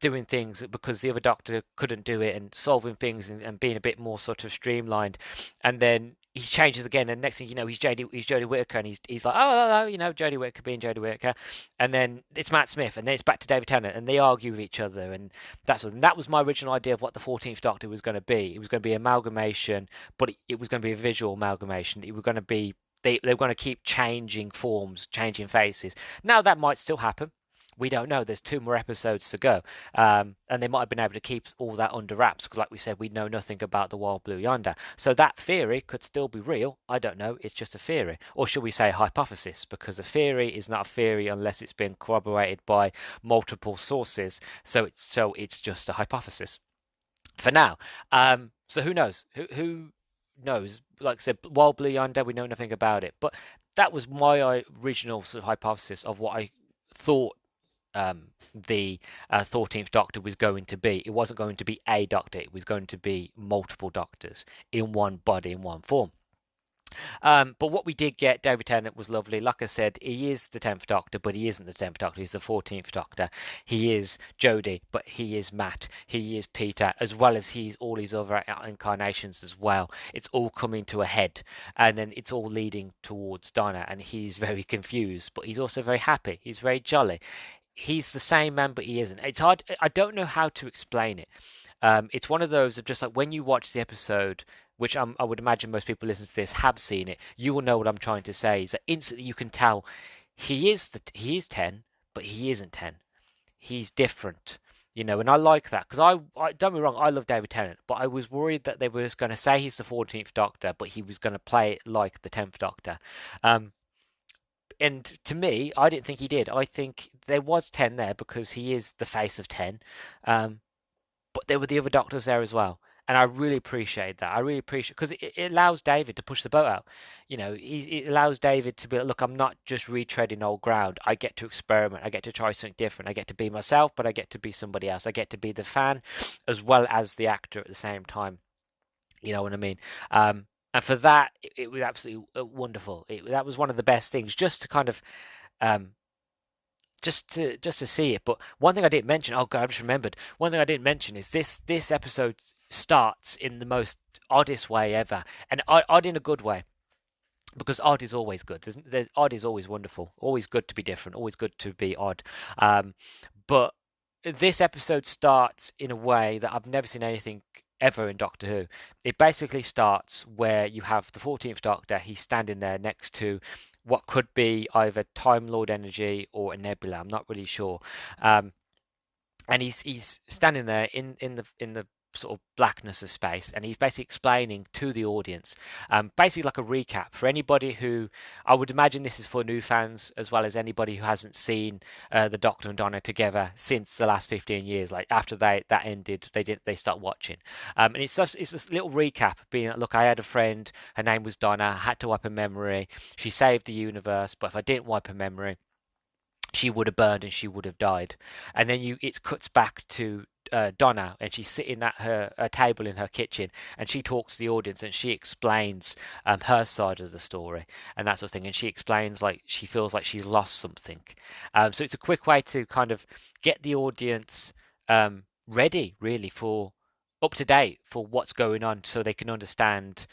doing things because the other Doctor couldn't do it, and solving things and being a bit more sort of streamlined, and then he changes again, and next thing you know, he's Jodie Whittaker, and he's like, oh, Jodie Whittaker being Jodie Whittaker, and then it's Matt Smith, and then it's back to David Tennant, and they argue with each other, and that was my original idea of what the 14th Doctor was going to be. It was going to be amalgamation, but it was going to be a visual amalgamation. It was going to be they were going to keep changing forms, changing faces. Now that might still happen. We don't know. There's 2 more episodes to go, and they might have been able to keep all that under wraps because, like we said, we know nothing about the Wild Blue Yonder. So that theory could still be real. I don't know. It's just a theory, or should we say a hypothesis? Because a theory is not a theory unless it's been corroborated by multiple sources. So it's just a hypothesis for now. So who knows? Who knows? Like I said, Wild Blue Yonder, we know nothing about it. But that was my original sort of hypothesis of what I thought the 14th Doctor was going to be. It wasn't going to be a Doctor, it was going to be multiple Doctors in one body, in one form. But what we did get, David Tennant was lovely. Like I said, he is the 10th Doctor, but he isn't the 10th Doctor. He's the 14th Doctor. He is Jodie, but he is Matt. He is Peter, as well as he's all his other incarnations as well. It's all coming to a head, and then it's all leading towards Donna, and he's very confused, but he's also very happy. He's very jolly. He's the same man, but he isn't. It's hard. I don't know how to explain it. It's one of those of just like when you watch the episode, which I would imagine most people listening to this have seen it, you will know what I'm trying to say. Is that instantly you can tell he is 10, but he isn't 10. He's different, and I like that because I don't be wrong, I love David Tennant, but I was worried that they were just going to say he's the 14th Doctor, but he was going to play it like the 10th Doctor. And to me, I didn't think he did. I think there was 10 there because he is the face of 10. But there were the other Doctors there as well. And I really appreciate that. I really appreciate because it allows David to push the boat out. It allows David to be like, look, I'm not just retreading old ground. I get to experiment. I get to try something different. I get to be myself, but I get to be somebody else. I get to be the fan as well as the actor at the same time. You know what I mean? And for that, it was absolutely wonderful. That was one of the best things, just to kind of, just to see it. But one thing I didn't mention, oh God, I just remembered. One thing I didn't mention is this episode starts in the most oddest way ever, and odd in a good way, because odd is always good. Odd is always wonderful, always good to be different, always good to be odd. But this episode starts in a way that I've never seen anything ever in Doctor Who. It basically starts where you have the 14th Doctor. He's standing there next to what could be either Time Lord energy or a nebula. I'm not really sure. And he's standing there in the sort of blackness of space, and he's basically explaining to the audience, basically like a recap for anybody who, I would imagine this is for new fans as well as anybody who hasn't seen the Doctor and Donna together since the last 15 years. Like after that ended, they start watching, and it's this little recap being like, look, I had a friend, her name was Donna, I had to wipe her memory, she saved the universe, but if I didn't wipe her memory, she would have burned and she would have died. And then it cuts back to Donna, and she's sitting at her table in her kitchen, and she talks to the audience, and she explains her side of the story and that sort of thing. And she explains like she feels like she's lost something. So it's a quick way to kind of get the audience ready, really, for up to date for what's going on, so they can understand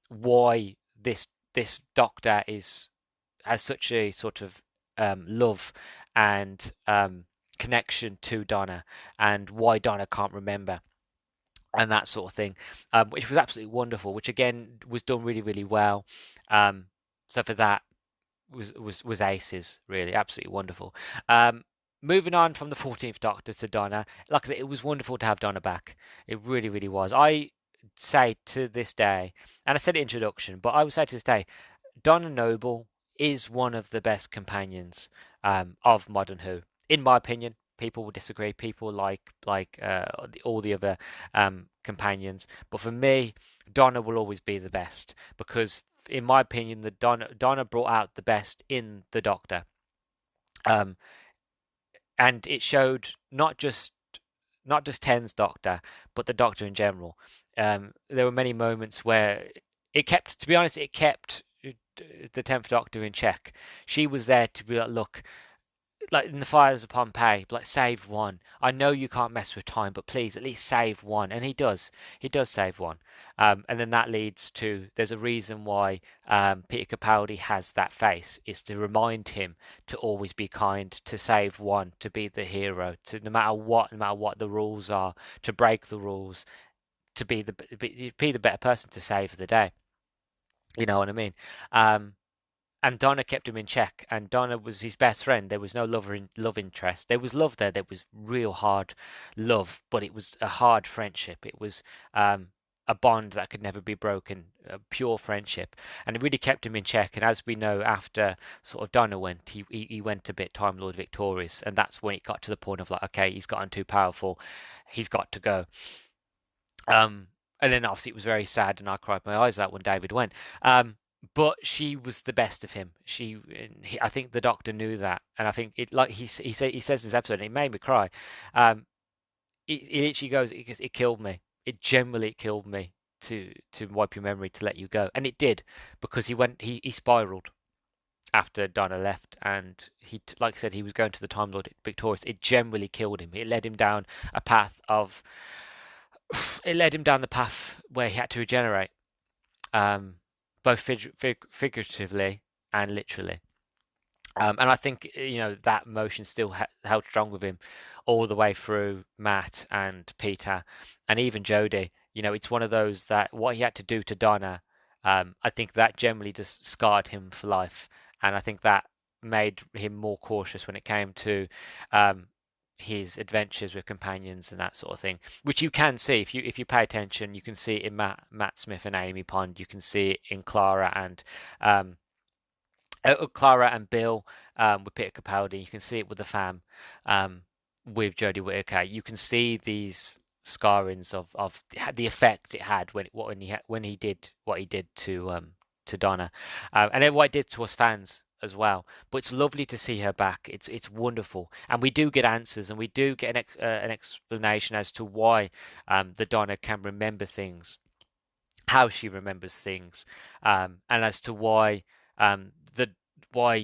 why this doctor has such a sort of love and connection to Donna, and why Donna can't remember and that sort of thing, which was absolutely wonderful. Which again was done really, really well. So for that was aces, really, absolutely wonderful. Moving on from the 14th Doctor to Donna, like I said, it was wonderful to have Donna back. It really, really was. I say to this day, and I said it in introduction, but I would say to this day, Donna Noble is one of the best companions of modern Who, in my opinion. People will disagree. People all the other companions, but for me, Donna will always be the best because, in my opinion, the Donna brought out the best in the Doctor, and it showed not just Ten's Doctor, but the Doctor in general. There were many moments where to be honest, it kept the 10th Doctor in check. She was there to be like, look, like in the fires of Pompeii, like save one. I know you can't mess with time, but please at least save one. And he does save one. And then that leads to, there's a reason why Peter Capaldi has that face, is to remind him to always be kind, to save one, to be the hero, to no matter what the rules are, to break the rules, to be the better person to save the day. You know what I mean? And Donna kept him in check, and Donna was his best friend. There was no love interest. There was love there. There was real hard love, but it was a hard friendship. It was a bond that could never be broken, a pure friendship, and it really kept him in check. And as we know, after sort of Donna went, he went a bit Time Lord victorious, and that's when it got to the point of like, okay, he's gotten too powerful, he's got to go. And then obviously it was very sad, and I cried my eyes out when David went. But she was the best of him. I think the Doctor knew that, and I think it, like he says in this episode, and it made me cry. It literally goes, it killed me. It genuinely killed me to wipe your memory, to let you go, and it did, because he spiraled after Donna left, and like I said, he was going to the Time Lord victorious. It genuinely killed him. It led him down a path of. It led him down the path where he had to regenerate, both figuratively and literally. And I think that motion still held strong with him all the way through Matt and Peter and even Jodie. It's one of those that what he had to do to Donna, I think that generally just scarred him for life, and I think that made him more cautious when it came to his adventures with companions and that sort of thing, which you can see if you pay attention. You can see it in Matt Smith and Amy Pond. You can see it in Clara and Bill with Peter Capaldi. You can see it with the fam with Jodie Whittaker. You can see these scarrings of the effect it had when he did what he did to Donna, and then what it did to us fans as well. But it's lovely to see her back. It's wonderful, and we do get answers, and we do get an explanation as to why the Donna can remember things, how she remembers things, and as to why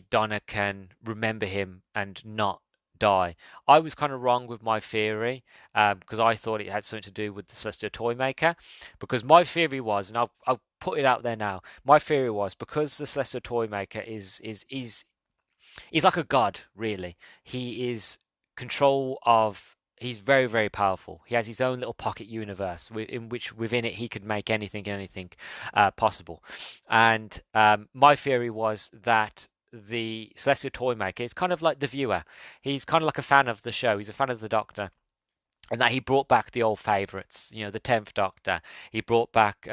Donna can remember him and not die. I was kind of wrong with my theory, because I thought it had something to do with the Celestial Toymaker, because my theory was, and I'll put it out there now, my theory was, because the Celestial Toymaker is he's like a god, really. He is he's very, very powerful. He has his own little pocket universe in which within it he could make anything possible. And my theory was that the Celestial Toymaker is kind of like the viewer. He's kind of like a fan of the show. He's a fan of the Doctor. and that he brought back the old favourites, the 10th Doctor. He brought back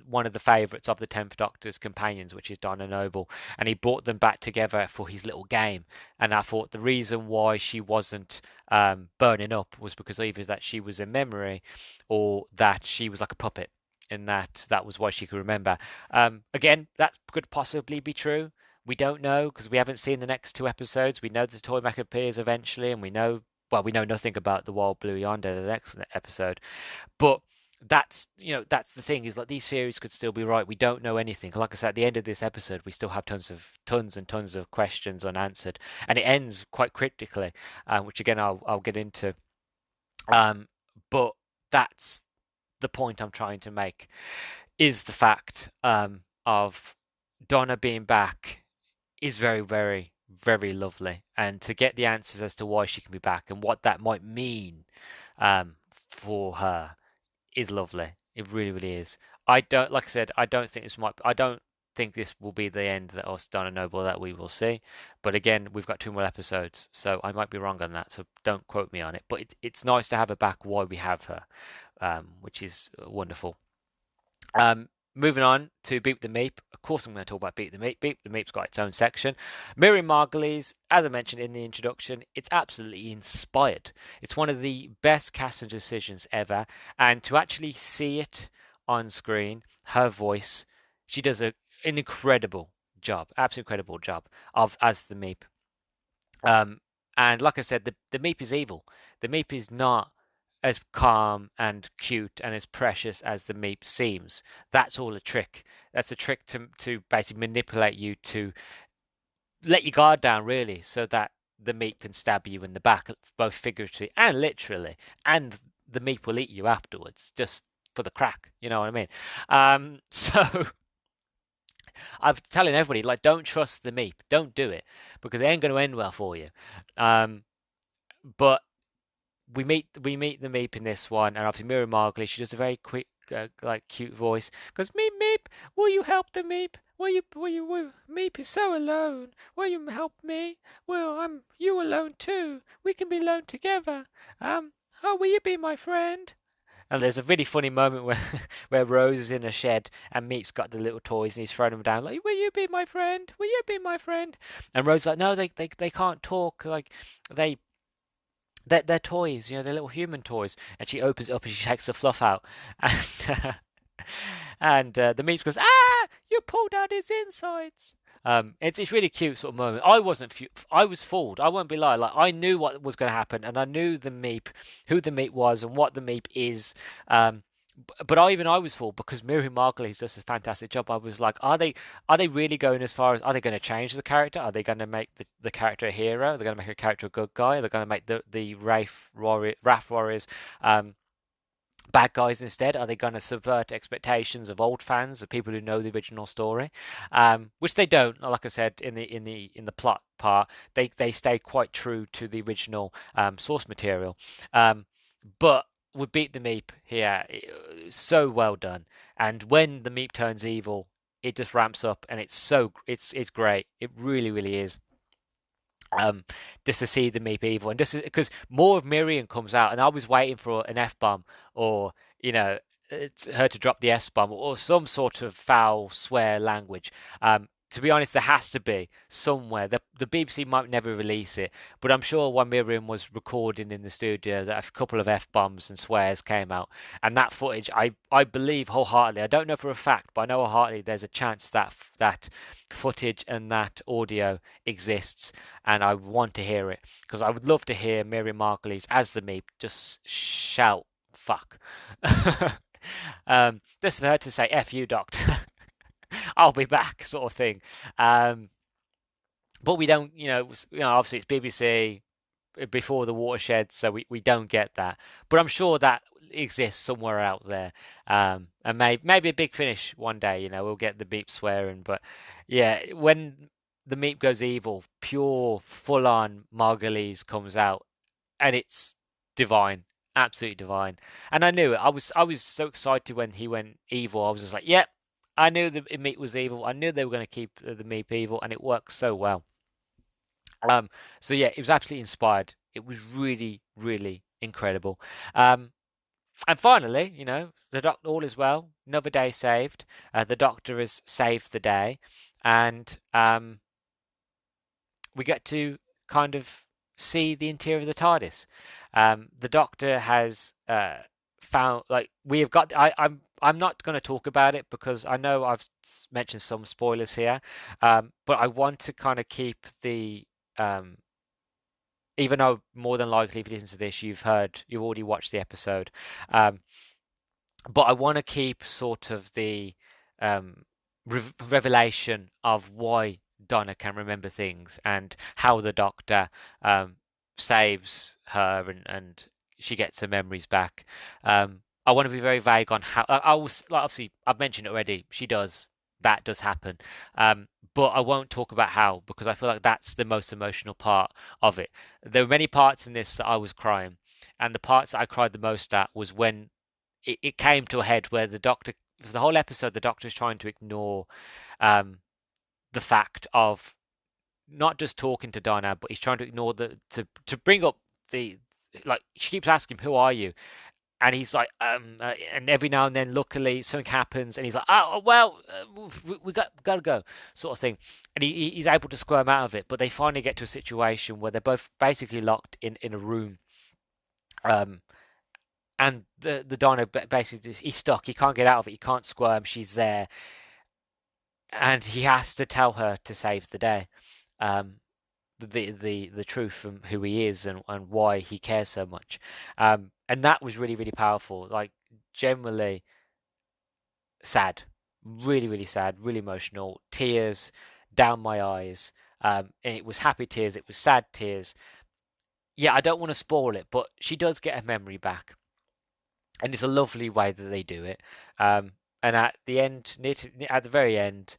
one of the favourites of the 10th Doctor's companions, which is Donna Noble, and he brought them back together for his little game. And I thought the reason why she wasn't burning up was because either that she was a memory or that she was like a puppet, and that was why she could remember. Again, that could possibly be true. We don't know because we haven't seen the next two episodes. We know the Toymac appears eventually, and we know nothing about the Wild Blue Yonder the next episode. But that's the thing, is like these theories could still be right. We don't know anything. Like I said, at the end of this episode, we still have tons and tons of questions unanswered, and it ends quite cryptically, which again I'll get into. But that's the point I'm trying to make, is the fact of Donna being back is very, very, very lovely, and to get the answers as to why she can be back and what that might mean for her is lovely. It really, really is. I don't, like I said, I don't think this will be the end that us Donna Noble that we will see. But again, we've got two more episodes, so I might be wrong on that. So don't quote me on it. But it's nice to have her back while we have her, which is wonderful. Moving on to Beep the Meep. Of course, I'm going to talk about Beep the Meep. Beep the Meep's got its own section. Miriam Margolyes, as I mentioned in the introduction, it's absolutely inspired. It's one of the best casting decisions ever. And to actually see it on screen, her voice, she does an incredible job, absolutely incredible job as the Meep. And like I said, the Meep is evil. The Meep is not as calm and cute and as precious as the Meep seems. That's all a trick. That's a trick to basically manipulate you to let your guard down, really, so that the Meep can stab you in the back, both figuratively and literally. And the Meep will eat you afterwards, just for the crack. You know what I mean? So I'm telling everybody, like, don't trust the Meep. Don't do it, because it ain't going to end well for you. But we meet the Meep in this one, and obviously Miriam Margolyes, she does a very quick, like, cute voice. Goes, Meep Meep, will you help the Meep? Meep is so alone. Will you help me? Well, I'm you alone too. We can be alone together. Oh, will you be my friend? And there's a really funny moment where where Rose is in a shed and Meep's got the little toys and he's throwing them down like, "Will you be my friend? Will you be my friend?" And Rose is like, "No, they can't talk. Like they're toys, they're little human toys." And she opens it up and she takes the fluff out, and the Meep goes, "Ah, you pulled out his insides." It's really cute sort of moment. I was fooled. I won't be lying. Like, I knew what was going to happen, and I knew the Meep, who the Meep was, and what the Meep is. But I was fooled because Miriam Margolyes does a fantastic job. I was like, are they really going as far as, are they going to change the character? Are they going to make the character a hero? Are they going to make a character a good guy? Are they going to make the Wrath Warriors bad guys instead? Are they going to subvert expectations of old fans, of people who know the original story? Which they don't. Like I said, in the plot part, they stay quite true to the original source material. But we beat the Meep here, so well done. And when the Meep turns evil, it just ramps up, and it's great. It really, really is. Just to see the Meep evil, and just because more of Miriam comes out, and I was waiting for an F-bomb, or her to drop the S-bomb, or some sort of foul swear language. To be honest, there has to be somewhere. The BBC might never release it, but I'm sure when Miriam was recording in the studio, that a couple of F-bombs and swears came out, and that footage, I believe wholeheartedly. I don't know for a fact, but I know wholeheartedly there's a chance that that footage and that audio exists, and I want to hear it, because I would love to hear Miriam Margolyes as the Meep just shout "fuck." Just for her to say "F you, Doctor." I'll be back, sort of thing. But we don't, obviously it's BBC before the watershed, so we don't get that. But I'm sure that exists somewhere out there. And maybe a Big Finish one day, we'll get the Beep swearing. But yeah, when the Meep goes evil, pure, full-on Margolyes comes out, and it's divine. Absolutely divine. And I knew it. I was so excited when he went evil. I was just like, yep. I knew the Meep was evil. I knew they were going to keep the Meep evil, and it works so well. So yeah, it was absolutely inspired. It was really, really incredible. Um, and finally, the doctor, all is well. Another day saved. The doctor has saved the day, and we get to kind of see the interior of the TARDIS. The Doctor has found, like, we have got. I'm not going to talk about it because I know I've mentioned some spoilers here, but I want to kind of keep the. Even though more than likely, if you listen to this, you've already watched the episode, um, but I want to keep sort of the um, revelation of why Donna can remember things and how the Doctor saves her and she gets her memories back. I want to be very vague on how. I was, like, obviously I've mentioned it already. That does happen, but I won't talk about how because I feel like that's the most emotional part of it. There were many parts in this that I was crying, and the parts that I cried the most at was when it came to a head where the Doctor, for the whole episode, the Doctor is trying to ignore um, the fact of not just talking to Donna, but he's trying to ignore to bring up the, like, she keeps asking him, "Who are you?" And he's like, and every now and then, luckily, something happens, and he's like, "Oh, well, we got to go," sort of thing, and he's able to squirm out of it. But they finally get to a situation where they're both basically locked in a room, um, and the Dino basically, he's stuck. He can't get out of it. He can't squirm. She's there, and he has to tell her to save the day. Um, the truth from who he is and why he cares so much. And that was really, really powerful. Like, generally sad, really, really sad, really emotional, tears down my eyes. And it was happy tears, it was sad tears. Yeah, I don't want to spoil it, but she does get her memory back, and it's a lovely way that they do it. And at the end, at the very end,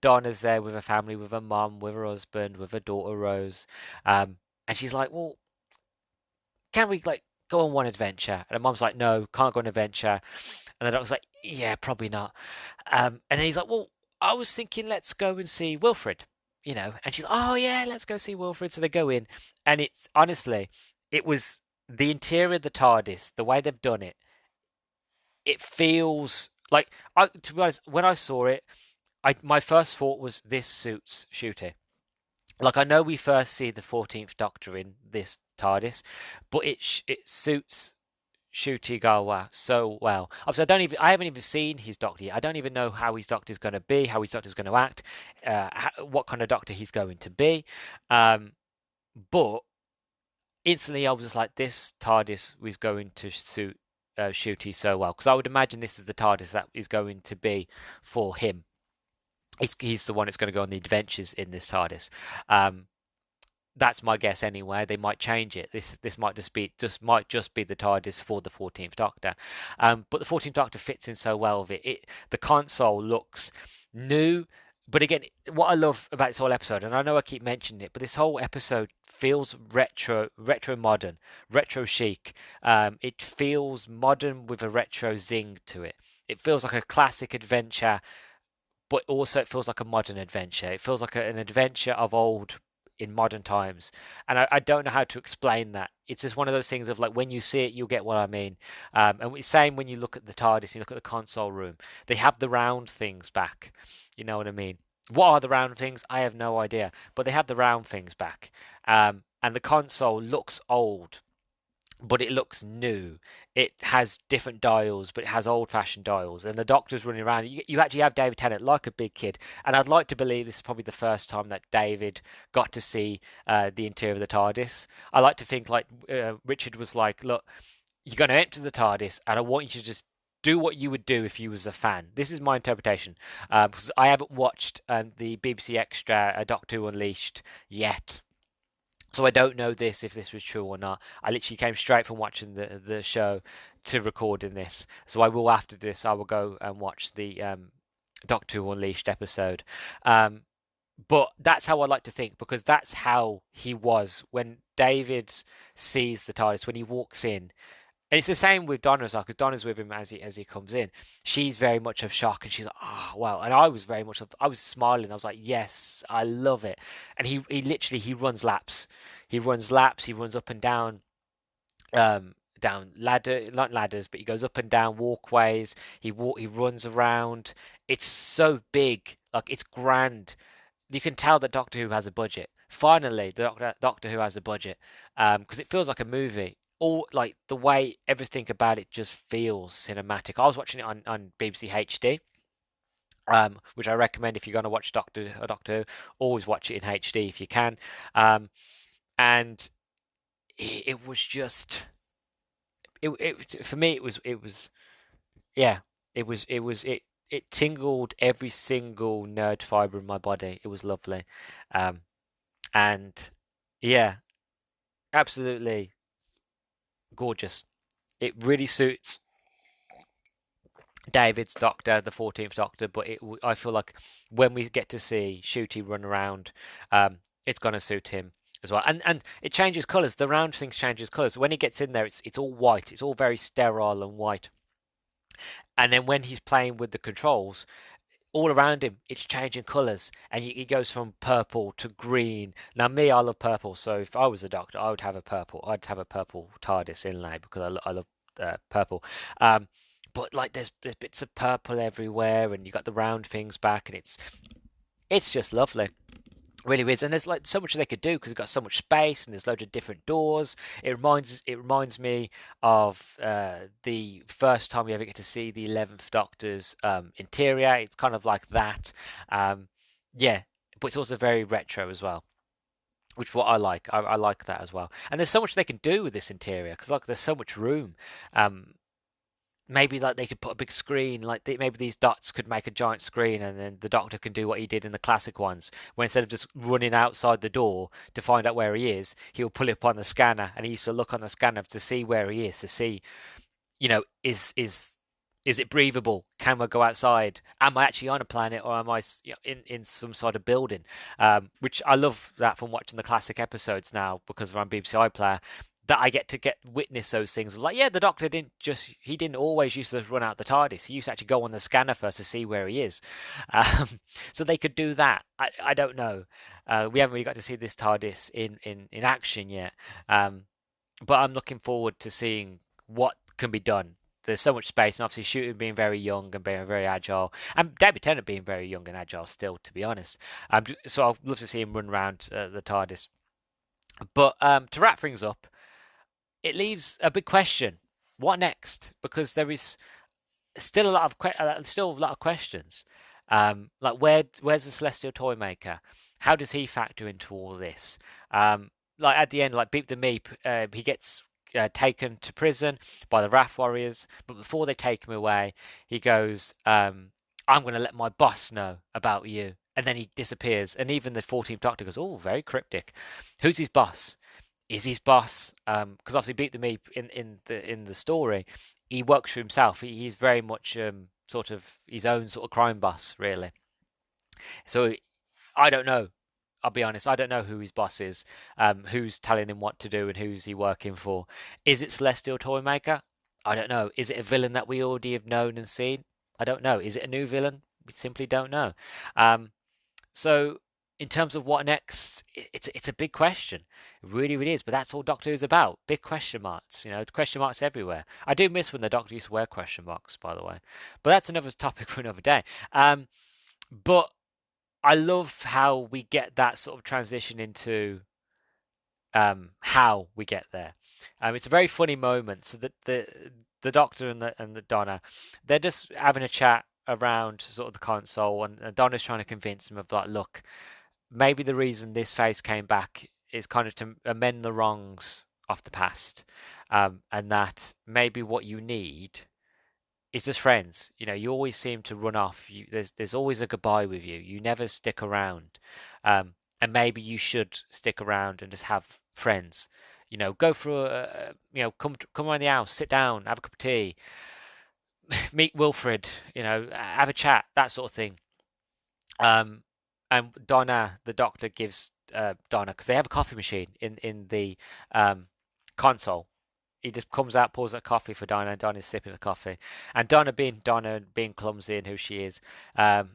Donna's there with her family, with her mum, with her husband, with her daughter Rose, and she's like, "Well, can we, like, go on one adventure?" And her mum's like, "No, can't go on an adventure." And the doctor's like, "Yeah, probably not." And then he's like, "Well, I was thinking let's go and see Wilfred, you know." And she's like, "Oh yeah, let's go see Wilfred." So they go in, and it's honestly, it was the interior of the TARDIS, the way they've done it. It feels like, to be honest, when I saw it, my first thought was this suits Shooty. Like, I know we first see the 14th Doctor in this TARDIS, but it suits Ncuti Gatwa so well. Obviously, I haven't even seen his Doctor yet. I don't even know how his Doctor is going to be, how his Doctor is going to act, what kind of Doctor he's going to be. But instantly, I was just like, this TARDIS was going to suit Ncuti so well, because I would imagine this is the TARDIS that is going to be for him. He's the one that's going to go on the adventures in this TARDIS. That's my guess anyway. They might change it. This might just be the TARDIS for the 14th Doctor. But the 14th Doctor fits in so well with it. The console looks new, but again, what I love about this whole episode, and I know I keep mentioning it, but this whole episode feels retro modern, retro chic. It feels modern with a retro zing to it. It feels like a classic adventure, but also it feels like a modern adventure. It feels like an adventure of old in modern times, and I don't know how to explain that. It's just one of those things of, like, when you see it, you'll get what I mean. And it's same when you look at the TARDIS, you look at the console room. They have the round things back. You know what I mean? What are the round things? I have no idea, but they have the round things back. And the console looks old, but it looks new. It has different dials, but it has old-fashioned dials. And the Doctor's running around. You actually have David Tennant like a big kid. And I'd like to believe this is probably the first time that David got to see the interior of the TARDIS. I like to think, like, Richard was like, "Look, you're going to enter the TARDIS, and I want you to just do what you would do if you was a fan." This is my interpretation, because I haven't watched the BBC Extra Doctor Who Unleashed yet. So I don't know if this was true or not. I literally came straight from watching the show to recording this. So after this, I will go and watch the Doctor Who Unleashed episode. But that's how I like to think, because that's how he was when David sees the TARDIS, when he walks in. And it's the same with Donna as well, because Donna's with him as he comes in. She's very much of shock, and she's like, "Oh wow!" And I was very much of, I was smiling. I was like, "Yes, I love it." And he literally he runs laps. He runs laps. He runs up and down down ladder, not ladders, but he goes up and down walkways. He runs around. It's so big, like it's grand. You can tell that Doctor Who has a budget. Finally, the Doctor Who has a budget, because it feels like a movie. All like the way everything about it just feels cinematic. I was watching it on BBC HD, which I recommend if you're going to watch Doctor Who, always watch it in HD if you can. Um, and it was just it for me it was yeah, it tingled every single nerd fiber in my body. It was lovely. Um, and yeah, absolutely gorgeous. It really suits David's Doctor, the 14th Doctor, but I feel like when we get to see Shooty run around, it's gonna suit him as well. And it changes colours. The round thing changes colours. When he gets in there, it's all white. It's all very sterile and white. And then when he's playing with the controls, all around him, it's changing colours, and he goes from purple to green. Now, me, I love purple, so if I was a doctor, I would have a purple. I'd have a purple TARDIS inlay because I love purple. Um, but like, there's bits of purple everywhere, and you got the round things back, and it's just lovely. Really is, and there's like so much they could do because it's got so much space, and there's loads of different doors. It reminds me of the first time we ever get to see the 11th Doctor's interior. It's kind of like that, um, yeah, but it's also very retro as well, which is what I like. I like that as well. And there's so much they can do with this interior because like there's so much room. Um, Maybe like they could put a big screen, like maybe these dots could make a giant screen, and then the Doctor can do what he did in the classic ones, where instead of just running outside the door to find out where he is, he'll pull up on the scanner, and he used to look on the scanner to see where he is, to see, is it breathable? Can we go outside? Am I actually on a planet, or am I in some sort of building? Which I love that from watching the classic episodes now because we're on BBC iPlayer, that I get witness those things. Like, yeah, the Doctor he didn't always used to run out the TARDIS. He used to actually go on the scanner first to see where he is. So they could do that. I don't know. We haven't really got to see this TARDIS in action yet. But I'm looking forward to seeing what can be done. There's so much space, and obviously Shooter being very young and being very agile, and David Tennant being very young and agile still, to be honest. So I'd love to see him run around the TARDIS. But to wrap things up, it leaves a big question: what next? Because there is still a lot of questions. Like where's the Celestial Toymaker? How does he factor into all this? Like at the end, like Beep the Meep, he gets taken to prison by the Wrath Warriors, but before they take him away, he goes, "I'm going to let my boss know about you," and then he disappears. And even the 14th Doctor goes, "Oh, very cryptic. Who's his boss?" Is his boss, because obviously Beat the Meep in the story, he works for himself. He's very much sort of his own sort of crime boss, really. So I don't know. I'll be honest. I don't know who his boss is, who's telling him what to do, and who's he working for. Is it Celestial Toymaker? I don't know. Is it a villain that we already have known and seen? I don't know. Is it a new villain? We simply don't know. Um, so in terms of what next, it's a big question. It really, really is. But that's all Doctor Who's about. Big question marks. Question marks everywhere. I do miss when the Doctor used to wear question marks, by the way. But that's another topic for another day. But I love how we get that sort of transition into how we get there. It's a very funny moment. So the Doctor and the Donna, they're just having a chat around sort of the console, and Donna's trying to convince him of like, look, maybe the reason this face came back is kind of to amend the wrongs of the past, and that maybe what you need is just friends. You always seem to run off. There's always a goodbye with you. You never stick around, and maybe you should stick around and just have friends. Go for come around the house, sit down, have a cup of tea, meet Wilfred. Have a chat, that sort of thing. Um, and Donna, the Doctor, gives Donna, because they have a coffee machine in the console. he just comes out, pours a coffee for Donna, and Donna's sipping the coffee. And Donna, being clumsy and who she is,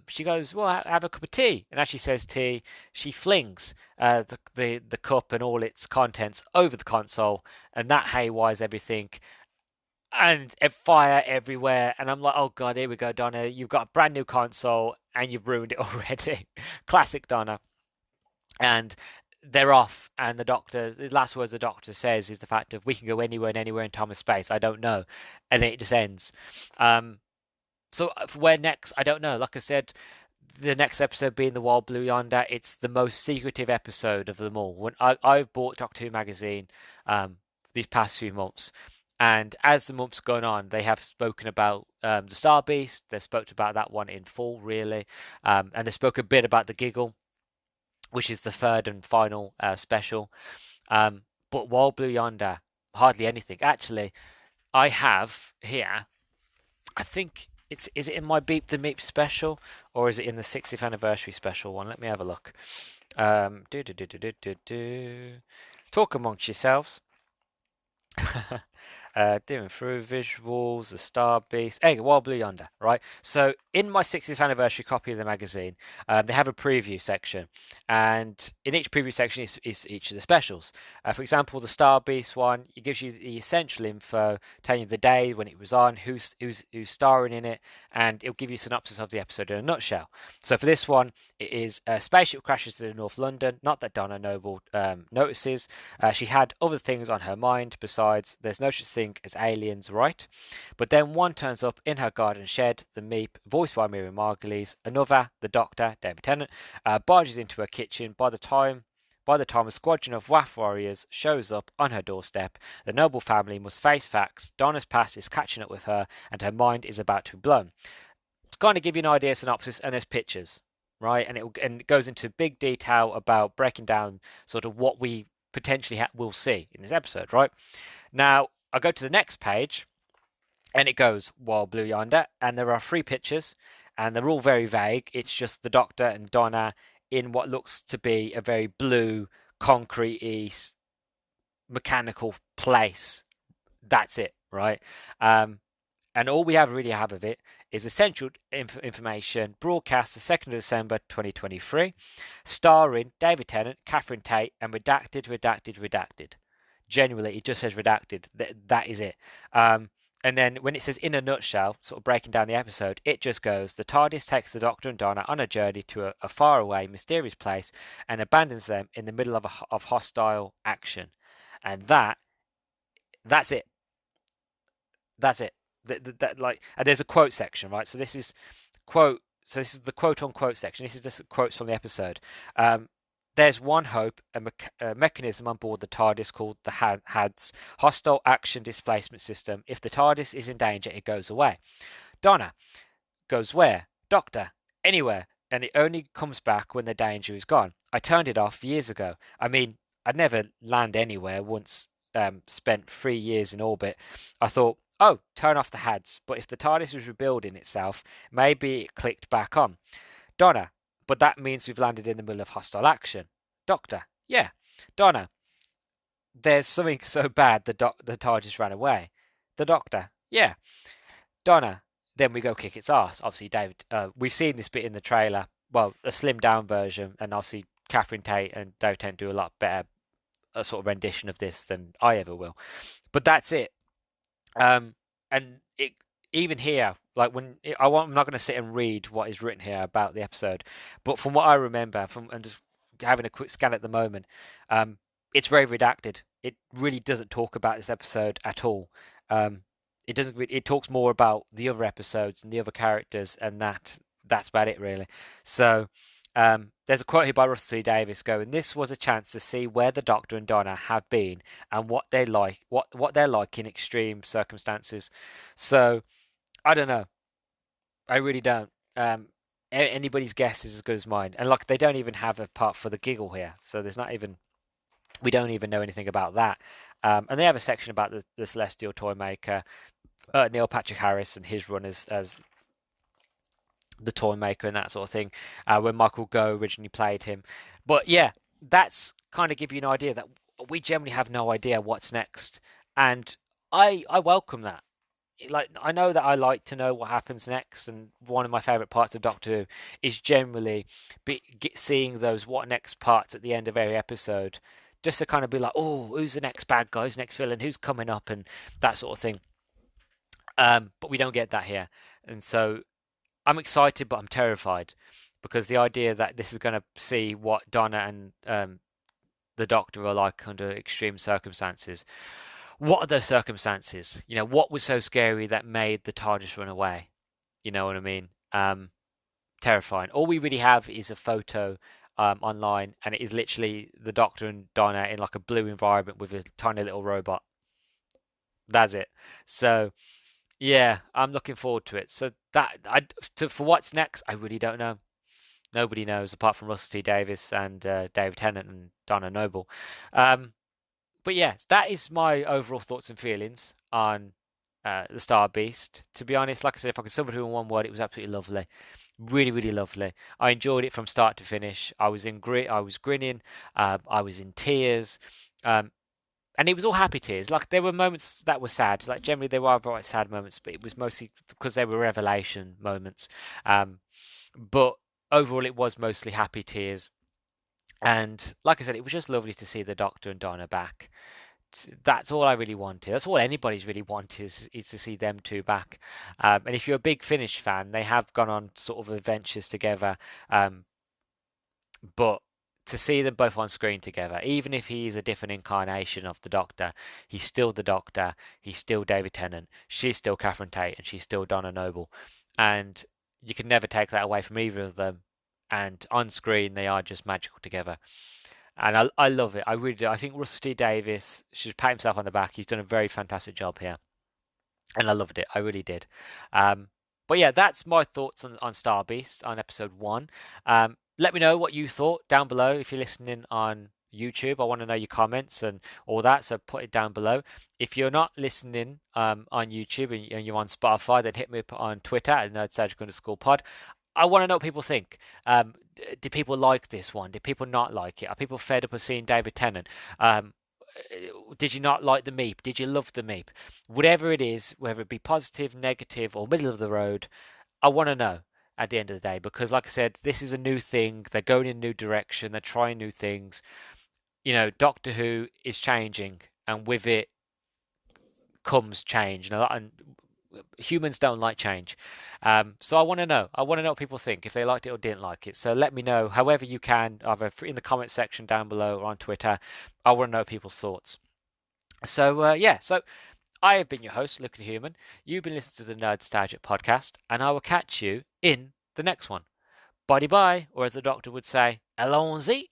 she goes, "Well, have a cup of tea." And as she says tea, she flings the cup and all its contents over the console, and that haywires everything. And fire everywhere, and I'm like, "Oh God, here we go, Donna. You've got a brand new console, and you've ruined it already." Classic Donna. And they're off, and the last words the doctor says is the fact of, "We can go anywhere and anywhere in time and space. I don't know," and then it just ends. So for where next, I don't know. Like I said, the next episode being the Wild Blue Yonder, it's the most secretive episode of them all. When I've bought Doctor Who magazine these past few months, and as the months gone on, they have spoken about the Star Beast. They've spoken about that one in full, really, and they spoke a bit about the Giggle, which is the third and final special. But Wild Blue Yonder, hardly anything. Actually, I have here, I think is it in my Beep the Meep special, or is it in the 60th anniversary special one? Let me have a look. Talk amongst yourselves. Doing through visuals, the Star Beast, hey, Wild Blue Yonder, right? So in my 60th anniversary copy of the magazine, they have a preview section, and in each preview section is each of the specials. For example, the Star Beast one, it gives you the essential info, telling you the day when it was on, who's starring in it, and it'll give you a synopsis of the episode in a nutshell. So for this one, it is a spaceship crashes in North London. Not that Donna Noble notices. She had other things on her mind besides there's no such thing as aliens, right? But then one turns up in her garden shed, the Meep, voiced by Miriam Margolyes. Another, the Doctor, David Tennant, barges into her kitchen. By the time a squadron of WAF warriors shows up on her doorstep, the Noble family must face facts. Donna's past is catching up with her, and her mind is about to be blown. To kind of give you an idea, synopsis, and there's pictures, right? And it goes into big detail about breaking down sort of what we potentially will see in this episode, right? Now, I go to the next page, and it goes Wild Blue Yonder, and there are 3 pictures, and they're all very vague. It's just the Doctor and Donna in what looks to be a very blue, concrete-y, mechanical place. That's it, right? And all we really have of it is essential information broadcast the 2nd of December 2023, starring David Tennant, Catherine Tate, and redacted. Genuinely, it just says redacted. That is it. And then when it says in a nutshell, sort of breaking down the episode, it just goes, the TARDIS takes the Doctor and Donna on a journey to a faraway, mysterious place and abandons them in the middle of hostile action. And that's it. That's it. And there's a quote section, right? So this is the quote unquote section. This is just quotes from the episode. There's one hope, a mechanism on board the TARDIS called the HADS, Hostile Action Displacement System. If the TARDIS is in danger, it goes away. Donna goes where? Doctor, anywhere. And it only comes back when the danger is gone. I turned it off years ago. I mean, I'd never land anywhere once, spent 3 years in orbit. I thought, oh, turn off the HADS. But if the TARDIS was rebuilding itself, maybe it clicked back on. Donna, but that means we've landed in the middle of hostile action. Doctor, yeah. Donna, there's something so bad the TARDIS ran away. The Doctor, yeah. Donna, then we go kick its ass. Obviously, David, we've seen this bit in the trailer. Well, a slimmed down version, and obviously Catherine Tate and David Tennant do a lot better a sort of rendition of this than I ever will. But that's it. And it even here, like I'm not going to sit and read what is written here about the episode, but from what I remember, and just having a quick scan at the moment, it's very redacted. It really doesn't talk about this episode at all. It doesn't. It talks more about the other episodes and the other characters, and that's about it really. So there's a quote here by Russell T Davies going, "This was a chance to see where the Doctor and Donna have been and what they like, what they're like in extreme circumstances." So I don't know. I really don't. Anybody's guess is as good as mine. And like, they don't even have a part for the Giggle here, so there's not even. We don't even know anything about that. And they have a section about the Celestial Toy Maker, Neil Patrick Harris and his run as the toy maker and that sort of thing, when Michael Gough originally played him. But yeah, that's kind of give you an idea that we generally have no idea what's next. And I welcome that. Like, I know that I like to know what happens next, and one of my favorite parts of Doctor Who is generally seeing those what next parts at the end of every episode, just to kind of be like, oh, who's the next bad guy, who's the next villain, who's coming up, and that sort of thing. But we don't get that here, and so I'm excited, but I'm terrified because the idea that this is going to see what Donna and the Doctor are like under extreme circumstances. What are those circumstances? What was so scary that made the TARDIS run away? You know what I mean? Terrifying. All we really have is a photo online, and it is literally the Doctor and Donna in like a blue environment with a tiny little robot. That's it. So yeah, I'm looking forward to it. So for what's next, I really don't know. Nobody knows apart from Russell T Davies and David Tennant and Donna Noble. But yeah, that is my overall thoughts and feelings on the Star Beast. To be honest, like I said, if I could sum it up in one word, it was absolutely lovely. Really, really lovely. I enjoyed it from start to finish. I was I was grinning. I was in tears. And it was all happy tears. Like, there were moments that were sad. Like, generally there were very sad moments, but it was mostly because they were revelation moments. But overall, it was mostly happy tears. And like I said, it was just lovely to see the Doctor and Donna back. That's all I really wanted. That's all anybody's really wanted is to see them two back. And if you're a big Finnish fan, they have gone on sort of adventures together. But to see them both on screen together, even if he's a different incarnation of the Doctor, he's still the Doctor. He's still David Tennant. She's still Catherine Tate, and she's still Donna Noble. And you can never take that away from either of them. And on screen, they are just magical together. And I love it. I really do. I think Russell T Davies should pat himself on the back. He's done a very fantastic job here. And I loved it. I really did. But yeah, that's my thoughts on Star Beast on episode 1. Let me know what you thought down below if you're listening on YouTube. I want to know your comments and all that, so put it down below. If you're not listening on YouTube and you're on Spotify, then hit me up on Twitter at nerdsurgical_pod. I want to know what people think. Did people like this one? Did people not like it? Are people fed up of seeing David Tennant? Did you not like the Meep? Did you love the Meep? Whatever it is, whether it be positive, negative, or middle of the road, I want to know at the end of the day, because like I said, this is a new thing. They're going in a new direction. They're trying new things. Doctor Who is changing, and with it comes change. And humans don't like change. So I want to know. I want to know what people think, if they liked it or didn't like it. So let me know however you can, either in the comment section down below or on Twitter. I want to know people's thoughts. So yeah, so I have been your host, Luke the Human. You've been listening to the Nerdstalgic podcast, and I will catch you in the next one. Bye bye, or as the Doctor would say, allons-y.